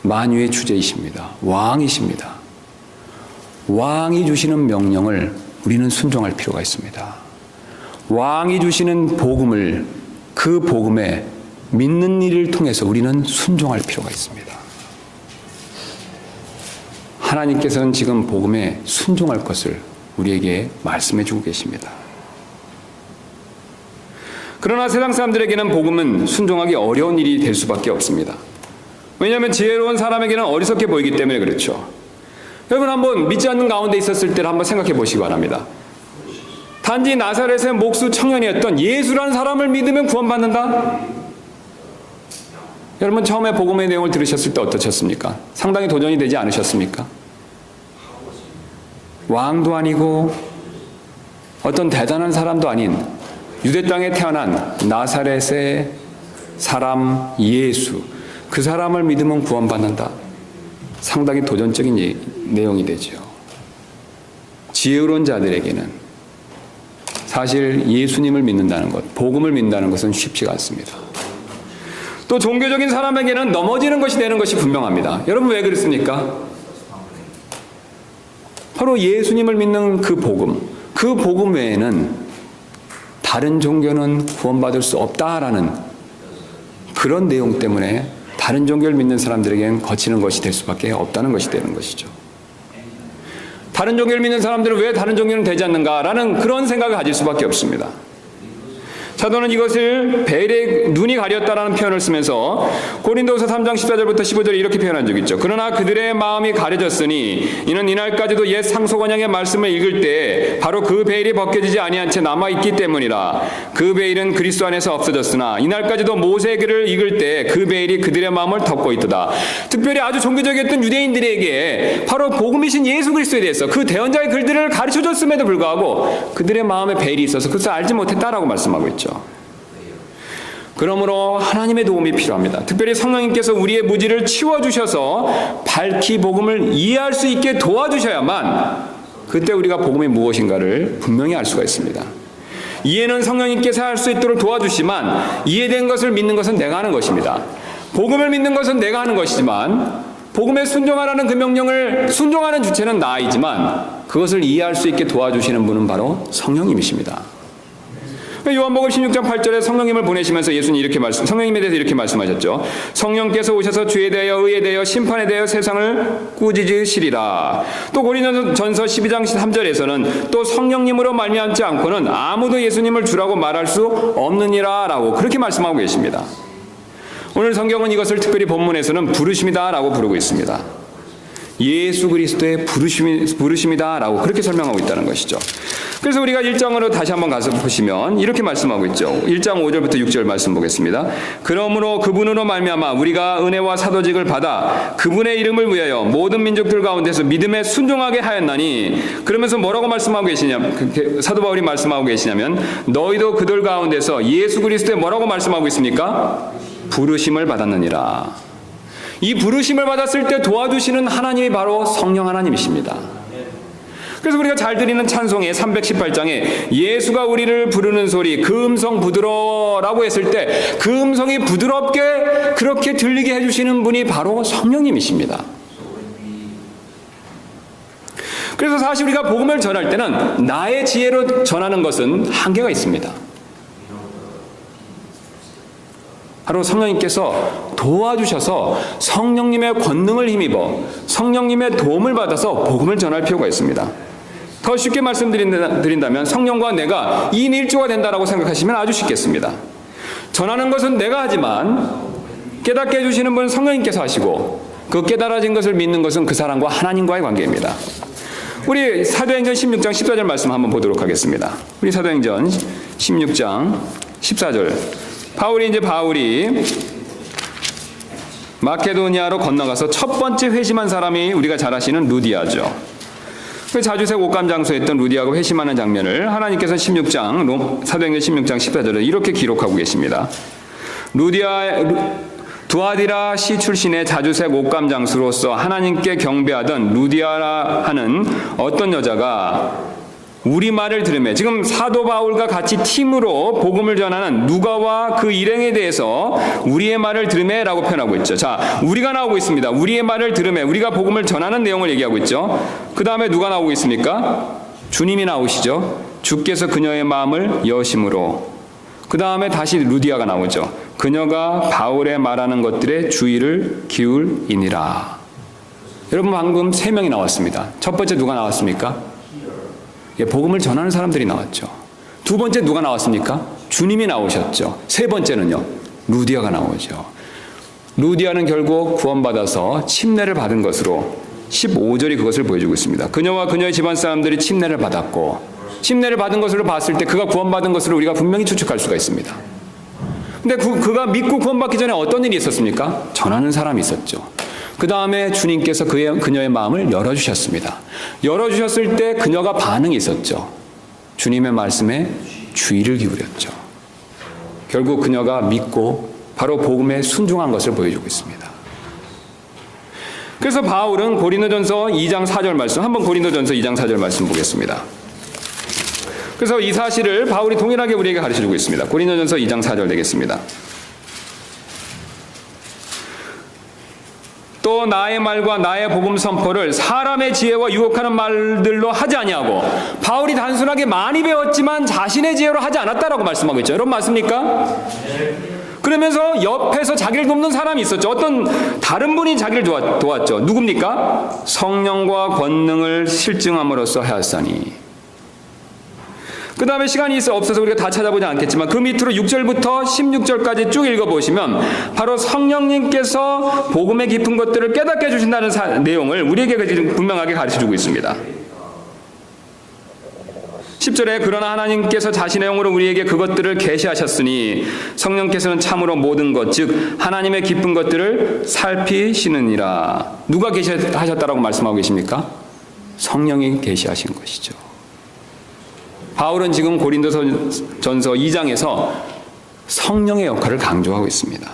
만유의 주제이십니다. 왕이십니다. 왕이 주시는 명령을 우리는 순종할 필요가 있습니다. 왕이 주시는 복음을, 그 복음에 믿는 일을 통해서 우리는 순종할 필요가 있습니다. 하나님께서는 지금 복음에 순종할 것을 우리에게 말씀해 주고 계십니다. 그러나 세상 사람들에게는 복음은 순종하기 어려운 일이 될 수밖에 없습니다. 왜냐하면 지혜로운 사람에게는 어리석게 보이기 때문에 그렇죠. 여러분, 한번 믿지 않는 가운데 있었을 때를 한번 생각해 보시기 바랍니다. 단지 나사렛의 목수 청년이었던 예수라는 사람을 믿으면 구원받는다? 여러분, 처음에 복음의 내용을 들으셨을 때 어떠셨습니까? 상당히 도전이 되지 않으셨습니까? 왕도 아니고 어떤 대단한 사람도 아닌 유대 땅에 태어난 나사렛의 사람 예수, 그 사람을 믿으면 구원받는다. 상당히 도전적인 내용이 되죠. 지혜로운 자들에게는 사실 예수님을 믿는다는 것, 복음을 믿는다는 것은 쉽지가 않습니다. 또 종교적인 사람에게는 넘어지는 것이 되는 것이 분명합니다. 여러분, 왜 그렇습니까? 바로 예수님을 믿는 그 복음 외에는 다른 종교는 구원받을 수 없다라는 그런 내용 때문에 다른 종교를 믿는 사람들에게는 거치는 것이 될 수밖에 없다는 것이 되는 것이죠. 다른 종교를 믿는 사람들은 왜 다른 종교는 되지 않는가라는 그런 생각을 가질 수밖에 없습니다. 사도는 이것을 벨의 눈이 가렸다라는 표현을 쓰면서 고린도후서 3장 14절부터 15절에 이렇게 표현한 적이 있죠. 그러나 그들의 마음이 가려졌으니 이는 이날까지도 옛 상속언약의 말씀을 읽을 때 바로 그 베일이 벗겨지지 아니한 채 남아있기 때문이라. 그 베일은 그리스도 안에서 없어졌으나 이날까지도 모세의 글을 읽을 때 그 베일이 그들의 마음을 덮고 있도다. 특별히 아주 종교적이었던 유대인들에게 바로 복음이신 예수 그리스도에 대해서 그 대언자의 글들을 가르쳐줬음에도 불구하고 그들의 마음에 베일이 있어서 그것을 알지 못했다라고 말씀하고 있죠. 그러므로 하나님의 도움이 필요합니다. 특별히 성령님께서 우리의 무지를 치워주셔서 밝히 복음을 이해할 수 있게 도와주셔야만 그때 우리가 복음이 무엇인가를 분명히 알 수가 있습니다. 이해는 성령님께서 할 수 있도록 도와주시지만 이해된 것을 믿는 것은 내가 하는 것입니다. 복음을 믿는 것은 내가 하는 것이지만 복음에 순종하라는 그 명령을 순종하는 주체는 나이지만 그것을 이해할 수 있게 도와주시는 분은 바로 성령님이십니다. 요한복음 16장 8절에 성령님을 보내시면서 예수님이 성령님에 대해서 이렇게 말씀하셨죠. 성령께서 오셔서 죄에 대하여 의에 대하여 심판에 대하여 세상을 꾸짖으시리라. 또 고린도전서 12장 3절에서는 또 성령님으로 말미암지 않고는 아무도 예수님을 주라고 말할 수 없느니라 라고 그렇게 말씀하고 계십니다. 오늘 성경은 이것을 특별히 본문에서는 부르심이다 라고 부르고 있습니다. 예수 그리스도의 부르심이다라고 그렇게 설명하고 있다는 것이죠. 그래서 우리가 1장으로 다시 한번 가서 보시면 이렇게 말씀하고 있죠. 1장 5절부터 6절 말씀 보겠습니다. 그러므로 그분으로 말미암아 우리가 은혜와 사도직을 받아 그분의 이름을 위하여 모든 민족들 가운데서 믿음에 순종하게 하였나니, 그러면서 뭐라고 말씀하고 계시냐면, 사도 바울이 말씀하고 계시냐면, 너희도 그들 가운데서 예수 그리스도의 뭐라고 말씀하고 있습니까? 부르심을 받았느니라. 이 부르심을 받았을 때 도와주시는 하나님이 바로 성령 하나님이십니다. 그래서 우리가 잘 드리는 찬송의 318장에 예수가 우리를 부르는 소리 그 음성 부드러라고 했을 때 그 음성이 부드럽게 그렇게 들리게 해주시는 분이 바로 성령님이십니다. 그래서 사실 우리가 복음을 전할 때는 나의 지혜로 전하는 것은 한계가 있습니다. 바로 성령님께서 도와주셔서 성령님의 권능을 힘입어 성령님의 도움을 받아서 복음을 전할 필요가 있습니다. 더 쉽게 말씀드린다면 성령과 내가 2인 1조가 된다라고 생각하시면 아주 쉽겠습니다. 전하는 것은 내가 하지만 깨닫게 해주시는 분은 성령님께서 하시고, 그 깨달아진 것을 믿는 것은 그 사람과 하나님과의 관계입니다. 우리 사도행전 16장 14절 말씀 한번 보도록 하겠습니다. 우리 사도행전 16장 14절. 바울이 마케도니아로 건너가서 첫 번째 회심한 사람이 우리가 잘 아시는 루디아죠. 그 자주색 옷감 장소했던 루디아가 회심하는 장면을 하나님께서 사도행전 16장 14절에 이렇게 기록하고 계십니다. 두아디라 시 출신의 자주색 옷감 장수로서 하나님께 경배하던 루디아라 하는 어떤 여자가 우리 말을 들으며, 지금 사도 바울과 같이 팀으로 복음을 전하는 누가와 그 일행에 대해서 우리의 말을 들으며 라고 표현하고 있죠. 자, 우리가 나오고 있습니다. 우리의 말을 들으며, 우리가 복음을 전하는 내용을 얘기하고 있죠. 그 다음에 누가 나오고 있습니까? 주님이 나오시죠. 주께서 그녀의 마음을 여심으로. 그 다음에 다시 루디아가 나오죠. 그녀가 바울의 말하는 것들에 주의를 기울이니라. 여러분, 방금 3명이 나왔습니다. 첫 번째 누가 나왔습니까? 복음을 전하는 사람들이 나왔죠. 두 번째 누가 나왔습니까? 주님이 나오셨죠. 세 번째는요, 루디아가 나오죠. 루디아는 결국 구원받아서 침례를 받은 것으로 15절이 그것을 보여주고 있습니다. 그녀와 그녀의 집안 사람들이 침례를 받았고, 침례를 받은 것으로 봤을 때 그가 구원받은 것으로 우리가 분명히 추측할 수가 있습니다. 근데 그가 믿고 구원받기 전에 어떤 일이 있었습니까? 전하는 사람이 있었죠. 그 다음에 주님께서 그녀의 마음을 열어주셨습니다. 열어주셨을 때 그녀가 반응이 있었죠. 주님의 말씀에 주의를 기울였죠. 결국 그녀가 믿고 바로 복음에 순종한 것을 보여주고 있습니다. 그래서 바울은 고린도전서 2장 4절 말씀, 한번 고린도전서 2장 4절 말씀 보겠습니다. 그래서 이 사실을 바울이 동일하게 우리에게 가르쳐주고 있습니다. 고린도전서 2장 4절 되겠습니다. 또 나의 말과 나의 복음 선포를 사람의 지혜와 유혹하는 말들로 하지 아니하고, 바울이 단순하게 많이 배웠지만 자신의 지혜로 하지 않았다라고 말씀하고 있죠. 여러분 맞습니까? 그러면서 옆에서 자기를 돕는 사람이 있었죠. 어떤 다른 분이 자기를 도왔죠. 누굽니까? 성령과 권능을 실증함으로써 하였사니. 그 다음에 시간이 없어서 우리가 다 찾아보지 않겠지만 그 밑으로 6절부터 16절까지 쭉 읽어보시면 바로 성령님께서 복음의 깊은 것들을 깨닫게 해주신다는 내용을 우리에게 분명하게 가르쳐주고 있습니다. 10절에 그러나 하나님께서 자신의 영으로 우리에게 그것들을 계시하셨으니 성령께서는 참으로 모든 것, 즉 하나님의 깊은 것들을 살피시느니라. 누가 계시하셨다라고 말씀하고 계십니까? 성령이 계시하신 것이죠. 바울은 지금 고린도전서 2장에서 성령의 역할을 강조하고 있습니다.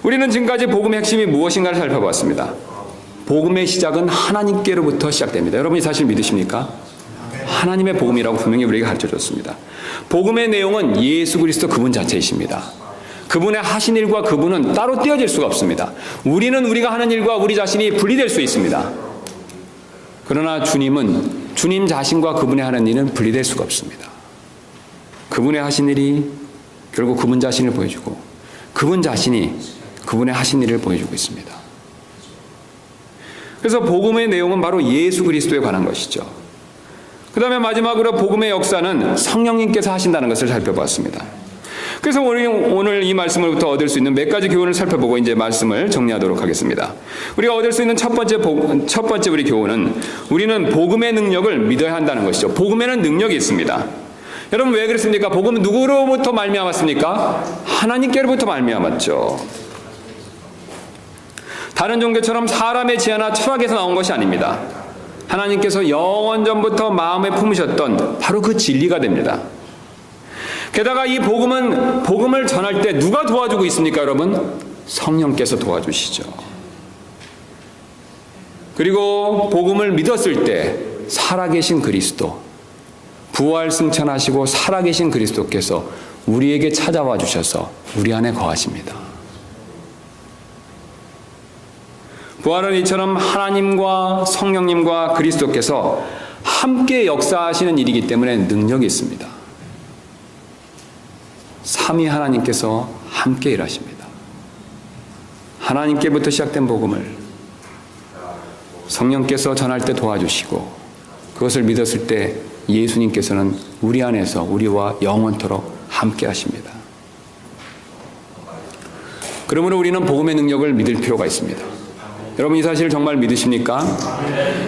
우리는 지금까지 복음의 핵심이 무엇인가를 살펴봤습니다. 복음의 시작은 하나님께로부터 시작됩니다. 여러분이 사실 믿으십니까? 하나님의 복음이라고 분명히 우리에게 가르쳐줬습니다. 복음의 내용은 예수 그리스도 그분 자체이십니다. 그분의 하신 일과 그분은 따로 떼어질 수가 없습니다. 우리는 우리가 하는 일과 우리 자신이 분리될 수 있습니다. 그러나 주님은 주님 자신과 그분의 하는 일은 분리될 수가 없습니다. 그분의 하신 일이 결국 그분 자신을 보여주고 그분 자신이 그분의 하신 일을 보여주고 있습니다. 그래서 복음의 내용은 바로 예수 그리스도에 관한 것이죠. 그 다음에 마지막으로 복음의 역사는 성령님께서 하신다는 것을 살펴봤습니다. 그래서 오늘 이 말씀으로부터 얻을 수 있는 몇 가지 교훈을 살펴보고 이제 말씀을 정리하도록 하겠습니다. 우리가 얻을 수 있는 첫 번째 우리 교훈은 우리는 복음의 능력을 믿어야 한다는 것이죠. 복음에는 능력이 있습니다. 여러분 왜 그렇습니까? 복음은 누구로부터 말미암았습니까? 하나님께로부터 말미암았죠. 다른 종교처럼 사람의 지혜나 철학에서 나온 것이 아닙니다. 하나님께서 영원전부터 마음에 품으셨던 바로 그 진리가 됩니다. 게다가 이 복음을 전할 때 누가 도와주고 있습니까, 여러분? 성령께서 도와주시죠. 그리고 복음을 믿었을 때 살아계신 그리스도, 부활 승천하시고 살아계신 그리스도께서 우리에게 찾아와 주셔서 우리 안에 거하십니다. 부활은 이처럼 하나님과 성령님과 그리스도께서 함께 역사하시는 일이기 때문에 능력이 있습니다. 삼위 하나님께서 함께 일하십니다. 하나님께부터 시작된 복음을 성령께서 전할 때 도와주시고 그것을 믿었을 때 예수님께서는 우리 안에서 우리와 영원토록 함께 하십니다. 그러므로 우리는 복음의 능력을 믿을 필요가 있습니다. 여러분 이 사실을 정말 믿으십니까?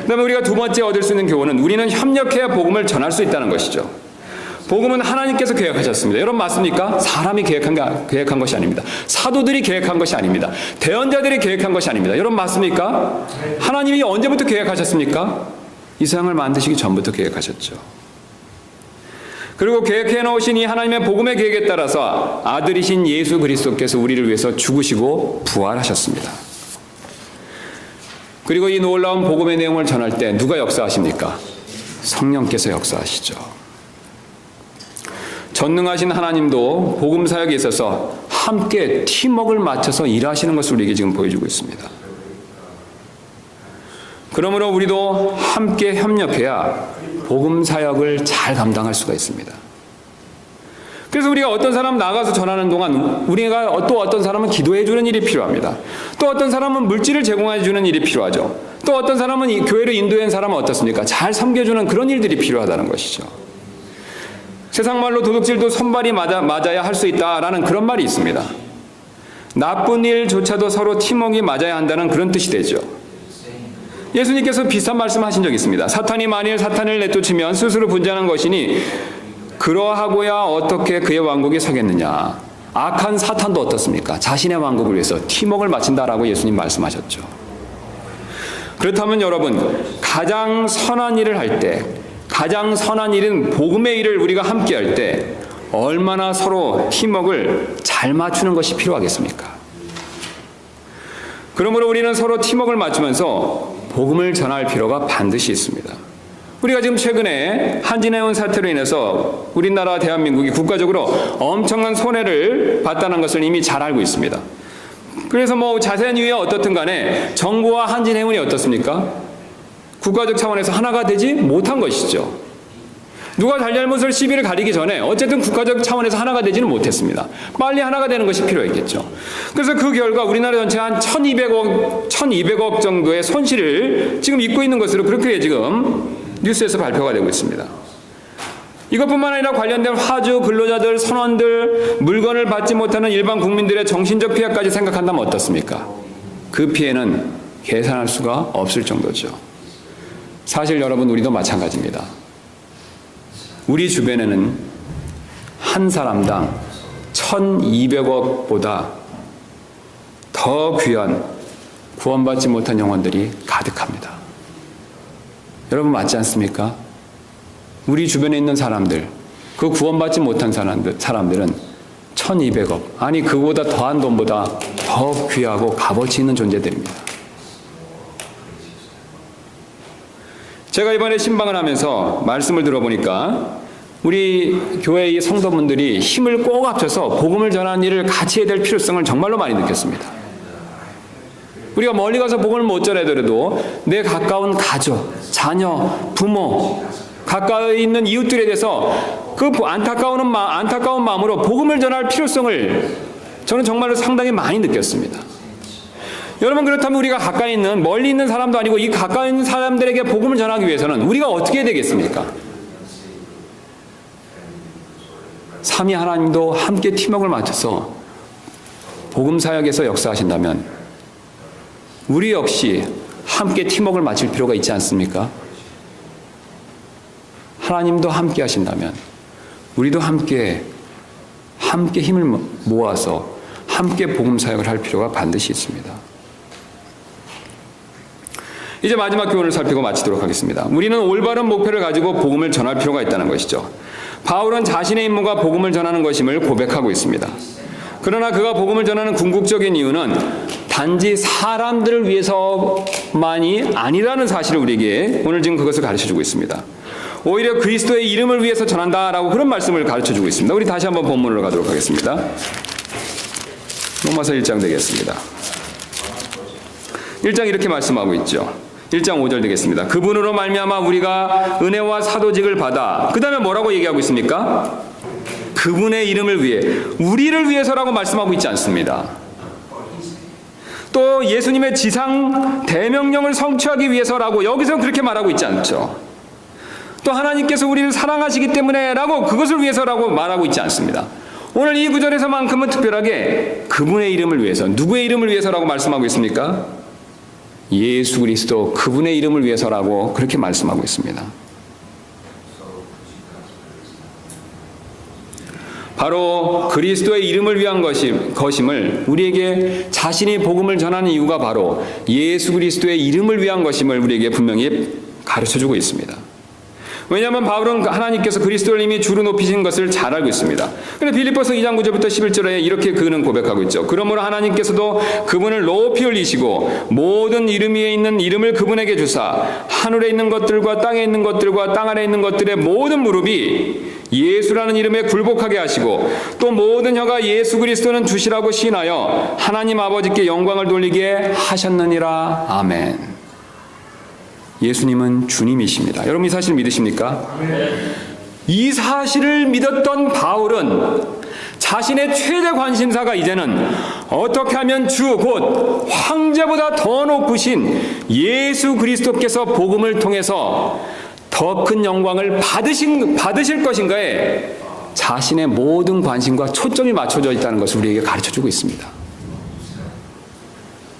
그다음에 우리가 두 번째 얻을 수 있는 교훈은 우리는 협력해야 복음을 전할 수 있다는 것이죠. 복음은 하나님께서 계획하셨습니다. 여러분 맞습니까? 사람이 계획한 것이 아닙니다. 사도들이 계획한 것이 아닙니다. 대언자들이 계획한 것이 아닙니다. 여러분 맞습니까? 하나님이 언제부터 계획하셨습니까? 이 세상을 만드시기 전부터 계획하셨죠. 그리고 계획해 놓으신 이 하나님의 복음의 계획에 따라서 아들이신 예수 그리스도께서 우리를 위해서 죽으시고 부활하셨습니다. 그리고 이 놀라운 복음의 내용을 전할 때 누가 역사하십니까? 성령께서 역사하시죠. 전능하신 하나님도 복음 사역에 있어서 함께 팀워크를 맞춰서 일하시는 것을 우리에게 지금 보여주고 있습니다. 그러므로 우리도 함께 협력해야 복음 사역을 잘 감당할 수가 있습니다. 그래서 우리가 어떤 사람 나가서 전하는 동안 우리가 또 어떤 사람은 기도해 주는 일이 필요합니다. 또 어떤 사람은 물질을 제공해 주는 일이 필요하죠. 또 어떤 사람은 이 교회를 인도한 사람은 어떻습니까? 잘 섬겨주는 그런 일들이 필요하다는 것이죠. 세상 말로 도둑질도 손발이 맞아야 할 수 있다라는 그런 말이 있습니다. 나쁜 일조차도 서로 팀워크가 맞아야 한다는 그런 뜻이 되죠. 예수님께서 비슷한 말씀하신 적이 있습니다. 사탄이 만일 사탄을 내쫓으면 스스로 분쟁하는 것이니 그러하고야 어떻게 그의 왕국이 서겠느냐. 악한 사탄도 어떻습니까? 자신의 왕국을 위해서 팀워크를 맞춘다라고 예수님 말씀하셨죠. 그렇다면 여러분 가장 선한 일을 할 때 가장 선한 일은 복음의 일을 우리가 함께 할 때 얼마나 서로 팀워크를 잘 맞추는 것이 필요하겠습니까? 그러므로 우리는 서로 팀워크를 맞추면서 복음을 전할 필요가 반드시 있습니다. 우리가 지금 최근에 한진해운 사태로 인해서 우리나라 대한민국이 국가적으로 엄청난 손해를 봤다는 것을 이미 잘 알고 있습니다. 그래서 자세한 이유야 어떻든 간에 정부와 한진해운이 어떻습니까? 국가적 차원에서 하나가 되지 못한 것이죠. 누가 잘잘못을 시비를 가리기 전에 어쨌든 국가적 차원에서 하나가 되지는 못했습니다. 빨리 하나가 되는 것이 필요했겠죠. 그래서 그 결과 우리나라 전체 한 1200억 정도의 손실을 지금 입고 있는 것으로 그렇게 지금 뉴스에서 발표가 되고 있습니다. 이것뿐만 아니라 관련된 화주, 근로자들, 선원들, 물건을 받지 못하는 일반 국민들의 정신적 피해까지 생각한다면 어떻습니까? 그 피해는 계산할 수가 없을 정도죠. 사실 여러분 우리도 마찬가지입니다. 우리 주변에는 한 사람당 1200억보다 더 귀한 구원받지 못한 영혼들이 가득합니다. 여러분 맞지 않습니까? 우리 주변에 있는 사람들, 그 구원받지 못한 사람들은 1200억, 아니 그보다 더한 돈보다 더 귀하고 값어치 있는 존재들입니다. 제가 이번에 신방을 하면서 말씀을 들어보니까 우리 교회의 성도분들이 힘을 꼭 합쳐서 복음을 전하는 일을 같이 해야 될 필요성을 정말로 많이 느꼈습니다. 우리가 멀리 가서 복음을 못 전하더라도 내 가까운 가족, 자녀, 부모, 가까이 있는 이웃들에 대해서 그 안타까운 마음으로 복음을 전할 필요성을 저는 정말로 상당히 많이 느꼈습니다. 여러분 그렇다면 우리가 가까이 있는 멀리 있는 사람도 아니고 이 가까이 있는 사람들에게 복음을 전하기 위해서는 우리가 어떻게 해야 되겠습니까? 삼위 하나님도 함께 팀워크를 맞춰서 복음 사역에서 역사하신다면 우리 역시 함께 팀워크를 맞출 필요가 있지 않습니까? 하나님도 함께 하신다면 우리도 함께 힘을 모아서 함께 복음 사역을 할 필요가 반드시 있습니다. 이제 마지막 교훈을 살피고 마치도록 하겠습니다. 우리는 올바른 목표를 가지고 복음을 전할 필요가 있다는 것이죠. 바울은 자신의 임무가 복음을 전하는 것임을 고백하고 있습니다. 그러나 그가 복음을 전하는 궁극적인 이유는 단지 사람들을 위해서만이 아니라는 사실을 우리에게 오늘 지금 그것을 가르쳐주고 있습니다. 오히려 그리스도의 이름을 위해서 전한다라고 그런 말씀을 가르쳐주고 있습니다. 우리 다시 한번 본문으로 가도록 하겠습니다. 로마서 1장 되겠습니다. 1장 이렇게 말씀하고 있죠. 1장 5절 되겠습니다. 그분으로 말미암아 우리가 은혜와 사도직을 받아, 그 다음에 뭐라고 얘기하고 있습니까? 그분의 이름을 위해, 우리를 위해서라고 말씀하고 있지 않습니다. 또 예수님의 지상 대명령을 성취하기 위해서라고 여기서 그렇게 말하고 있지 않죠. 또 하나님께서 우리를 사랑하시기 때문에 라고 그것을 위해서라고 말하고 있지 않습니다. 오늘 이 구절에서만큼은 특별하게 그분의 이름을 위해서, 누구의 이름을 위해서라고 말씀하고 있습니까? 예수 그리스도 그분의 이름을 위해서라고 그렇게 말씀하고 있습니다. 바로 그리스도의 이름을 위한 것임을, 우리에게 자신이 복음을 전하는 이유가 바로 예수 그리스도의 이름을 위한 것임을 우리에게 분명히 가르쳐주고 있습니다. 왜냐하면 바울은 하나님께서 그리스도를 이미 주로 높이신 것을 잘 알고 있습니다. 그런데 빌립보서 2장 9절부터 11절에 이렇게 그는 고백하고 있죠. 그러므로 하나님께서도 그분을 높이 올리시고 모든 이름 위에 있는 이름을 그분에게 주사 하늘에 있는 것들과 땅에 있는 것들과 땅 아래에 있는 것들의 모든 무릎이 예수라는 이름에 굴복하게 하시고 또 모든 혀가 예수 그리스도는 주시라고 시인하여 하나님 아버지께 영광을 돌리게 하셨느니라. 아멘. 예수님은 주님이십니다. 여러분 이 사실 믿으십니까? 이 사실을 믿었던 바울은 자신의 최대 관심사가 이제는 어떻게 하면 주 곧 황제보다 더 높으신 예수 그리스도께서 복음을 통해서 더 큰 영광을 받으실 것인가에 자신의 모든 관심과 초점이 맞춰져 있다는 것을 우리에게 가르쳐주고 있습니다.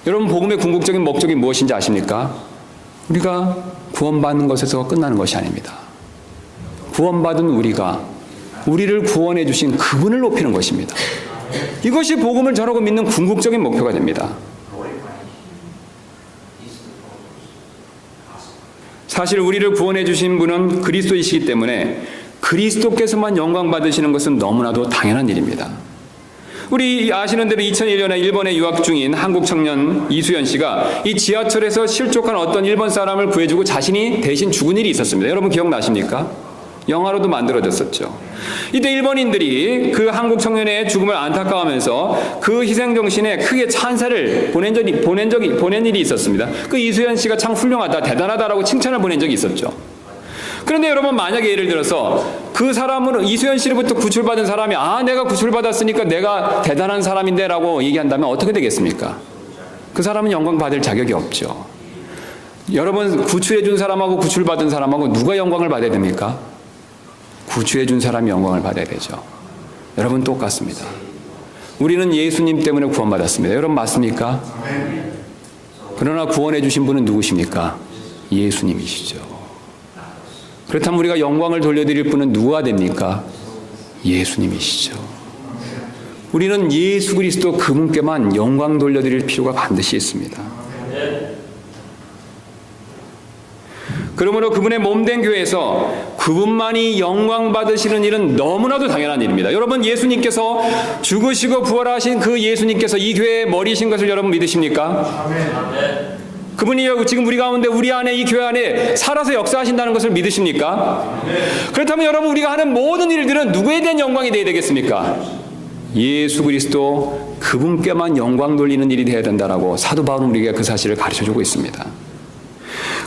여러분 복음의 궁극적인 목적이 무엇인지 아십니까? 우리가 구원받는 것에서 끝나는 것이 아닙니다. 구원받은 우리가 우리를 구원해 주신 그분을 높이는 것입니다. 이것이 복음을 전하고 믿는 궁극적인 목표가 됩니다. 사실 우리를 구원해 주신 분은 그리스도이시기 때문에 그리스도께서만 영광 받으시는 것은 너무나도 당연한 일입니다. 우리 아시는 대로 2001년에 일본에 유학 중인 한국 청년 이수연 씨가 이 지하철에서 실족한 어떤 일본 사람을 구해주고 자신이 대신 죽은 일이 있었습니다. 여러분 기억나십니까? 영화로도 만들어졌었죠. 이때 일본인들이 그 한국 청년의 죽음을 안타까워하면서 그 희생 정신에 크게 찬사를 보낸 일이 있었습니다. 그 이수연 씨가 참 훌륭하다, 대단하다라고 칭찬을 보낸 적이 있었죠. 그런데 여러분 만약에 예를 들어서 그 사람은 이수연 씨로부터 구출받은 사람이 내가 구출받았으니까 내가 대단한 사람인데 라고 얘기한다면 어떻게 되겠습니까? 그 사람은 영광 받을 자격이 없죠. 여러분 구출해 준 사람하고 구출받은 사람하고 누가 영광을 받아야 됩니까? 구출해 준 사람이 영광을 받아야 되죠. 여러분 똑같습니다. 우리는 예수님 때문에 구원받았습니다. 여러분 맞습니까? 그러나 구원해 주신 분은 누구십니까? 예수님이시죠. 그렇다면 우리가 영광을 돌려드릴 분은 누가 됩니까? 예수님이시죠. 우리는 예수 그리스도 그분께만 영광 돌려드릴 필요가 반드시 있습니다. 그러므로 그분의 몸된 교회에서 그분만이 영광 받으시는 일은 너무나도 당연한 일입니다. 여러분 예수님께서 죽으시고 부활하신 그 예수님께서 이 교회의 머리이신 것을 여러분 믿으십니까? 아멘. 그분이 지금 우리 가운데 우리 안에 이 교회 안에 살아서 역사하신다는 것을 믿으십니까? 그렇다면 여러분 우리가 하는 모든 일들은 누구에 대한 영광이 되어야 되겠습니까? 예수 그리스도 그분께만 영광 돌리는 일이 되어야 된다라고 사도 바울은 우리에게 그 사실을 가르쳐주고 있습니다.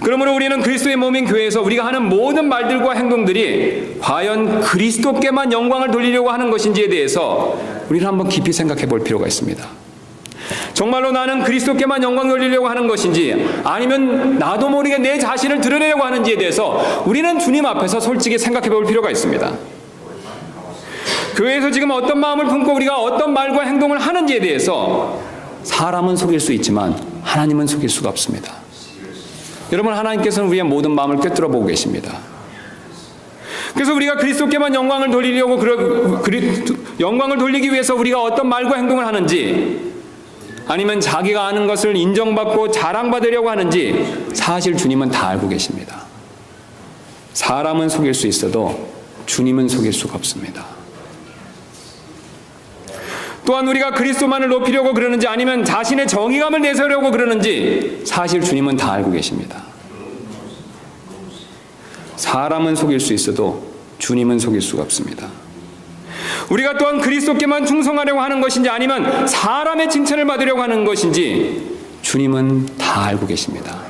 그러므로 우리는 그리스도의 몸인 교회에서 우리가 하는 모든 말들과 행동들이 과연 그리스도께만 영광을 돌리려고 하는 것인지에 대해서 우리는 한번 깊이 생각해 볼 필요가 있습니다. 정말로 나는 그리스도께만 영광 돌리려고 하는 것인지 아니면 나도 모르게 내 자신을 드러내려고 하는지에 대해서 우리는 주님 앞에서 솔직히 생각해 볼 필요가 있습니다. 교회에서 지금 어떤 마음을 품고 우리가 어떤 말과 행동을 하는지에 대해서 사람은 속일 수 있지만 하나님은 속일 수가 없습니다. 여러분, 하나님께서는 우리의 모든 마음을 꿰뚫어 보고 계십니다. 그래서 우리가 그리스도께만 영광을 돌리려고 영광을 돌리기 위해서 우리가 어떤 말과 행동을 하는지, 아니면 자기가 아는 것을 인정받고 자랑받으려고 하는지 사실 주님은 다 알고 계십니다. 사람은 속일 수 있어도 주님은 속일 수가 없습니다. 또한 우리가 그리스도만을 높이려고 그러는지 아니면 자신의 정의감을 내세우려고 그러는지 사실 주님은 다 알고 계십니다. 사람은 속일 수 있어도 주님은 속일 수가 없습니다. 우리가 또한 그리스도께만 충성하려고 하는 것인지 아니면 사람의 칭찬을 받으려고 하는 것인지 주님은 다 알고 계십니다.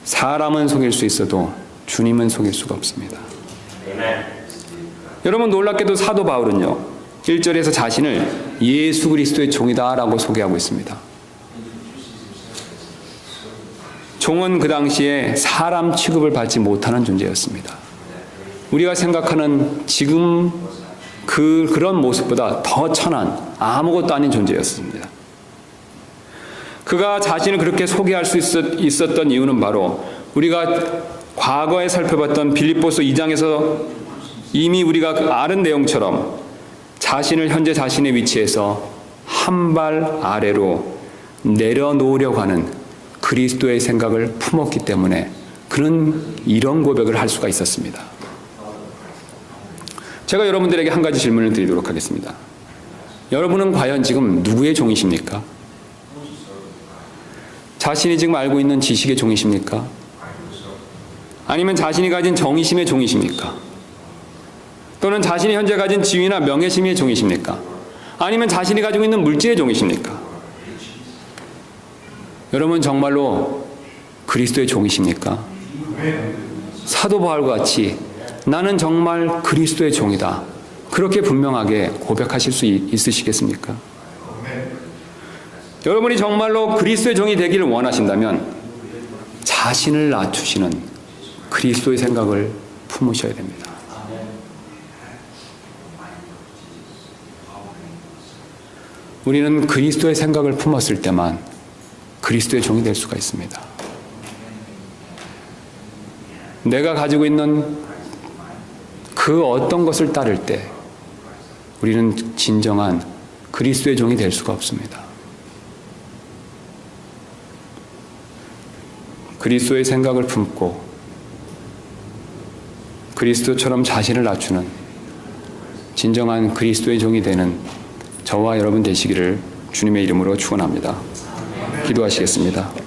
사람은 속일 수 있어도 주님은 속일 수가 없습니다. 여러분, 놀랍게도 사도 바울은요, 1절에서 자신을 예수 그리스도의 종이다라고 소개하고 있습니다. 종은 그 당시에 사람 취급을 받지 못하는 존재였습니다. 우리가 생각하는 지금 그런 모습보다 더 천한 아무것도 아닌 존재였습니다. 그가 자신을 그렇게 소개할 수 있었던 이유는 바로 우리가 과거에 살펴봤던 빌립보서 2장에서 이미 우리가 아는 내용처럼 자신을 현재 자신의 위치에서 한 발 아래로 내려놓으려고 하는 그리스도의 생각을 품었기 때문에 그는 이런 고백을 할 수가 있었습니다. 제가 여러분들에게 한 가지 질문을 드리도록 하겠습니다. 여러분은 과연 지금 누구의 종이십니까? 자신이 지금 알고 있는 지식의 종이십니까? 아니면 자신이 가진 정의심의 종이십니까? 또는 자신이 현재 가진 지위나 명예심의 종이십니까? 아니면 자신이 가지고 있는 물질의 종이십니까? 여러분, 정말로 그리스도의 종이십니까? 사도 바울과 같이 나는 정말 그리스도의 종이다, 그렇게 분명하게 고백하실 수 있으시겠습니까? 여러분이 정말로 그리스도의 종이 되기를 원하신다면 자신을 낮추시는 그리스도의 생각을 품으셔야 됩니다. 우리는 그리스도의 생각을 품었을 때만 그리스도의 종이 될 수가 있습니다. 내가 가지고 있는 그 어떤 것을 따를 때 우리는 진정한 그리스도의 종이 될 수가 없습니다. 그리스도의 생각을 품고 그리스도처럼 자신을 낮추는 진정한 그리스도의 종이 되는 저와 여러분 되시기를 주님의 이름으로 축원합니다. 기도하시겠습니다.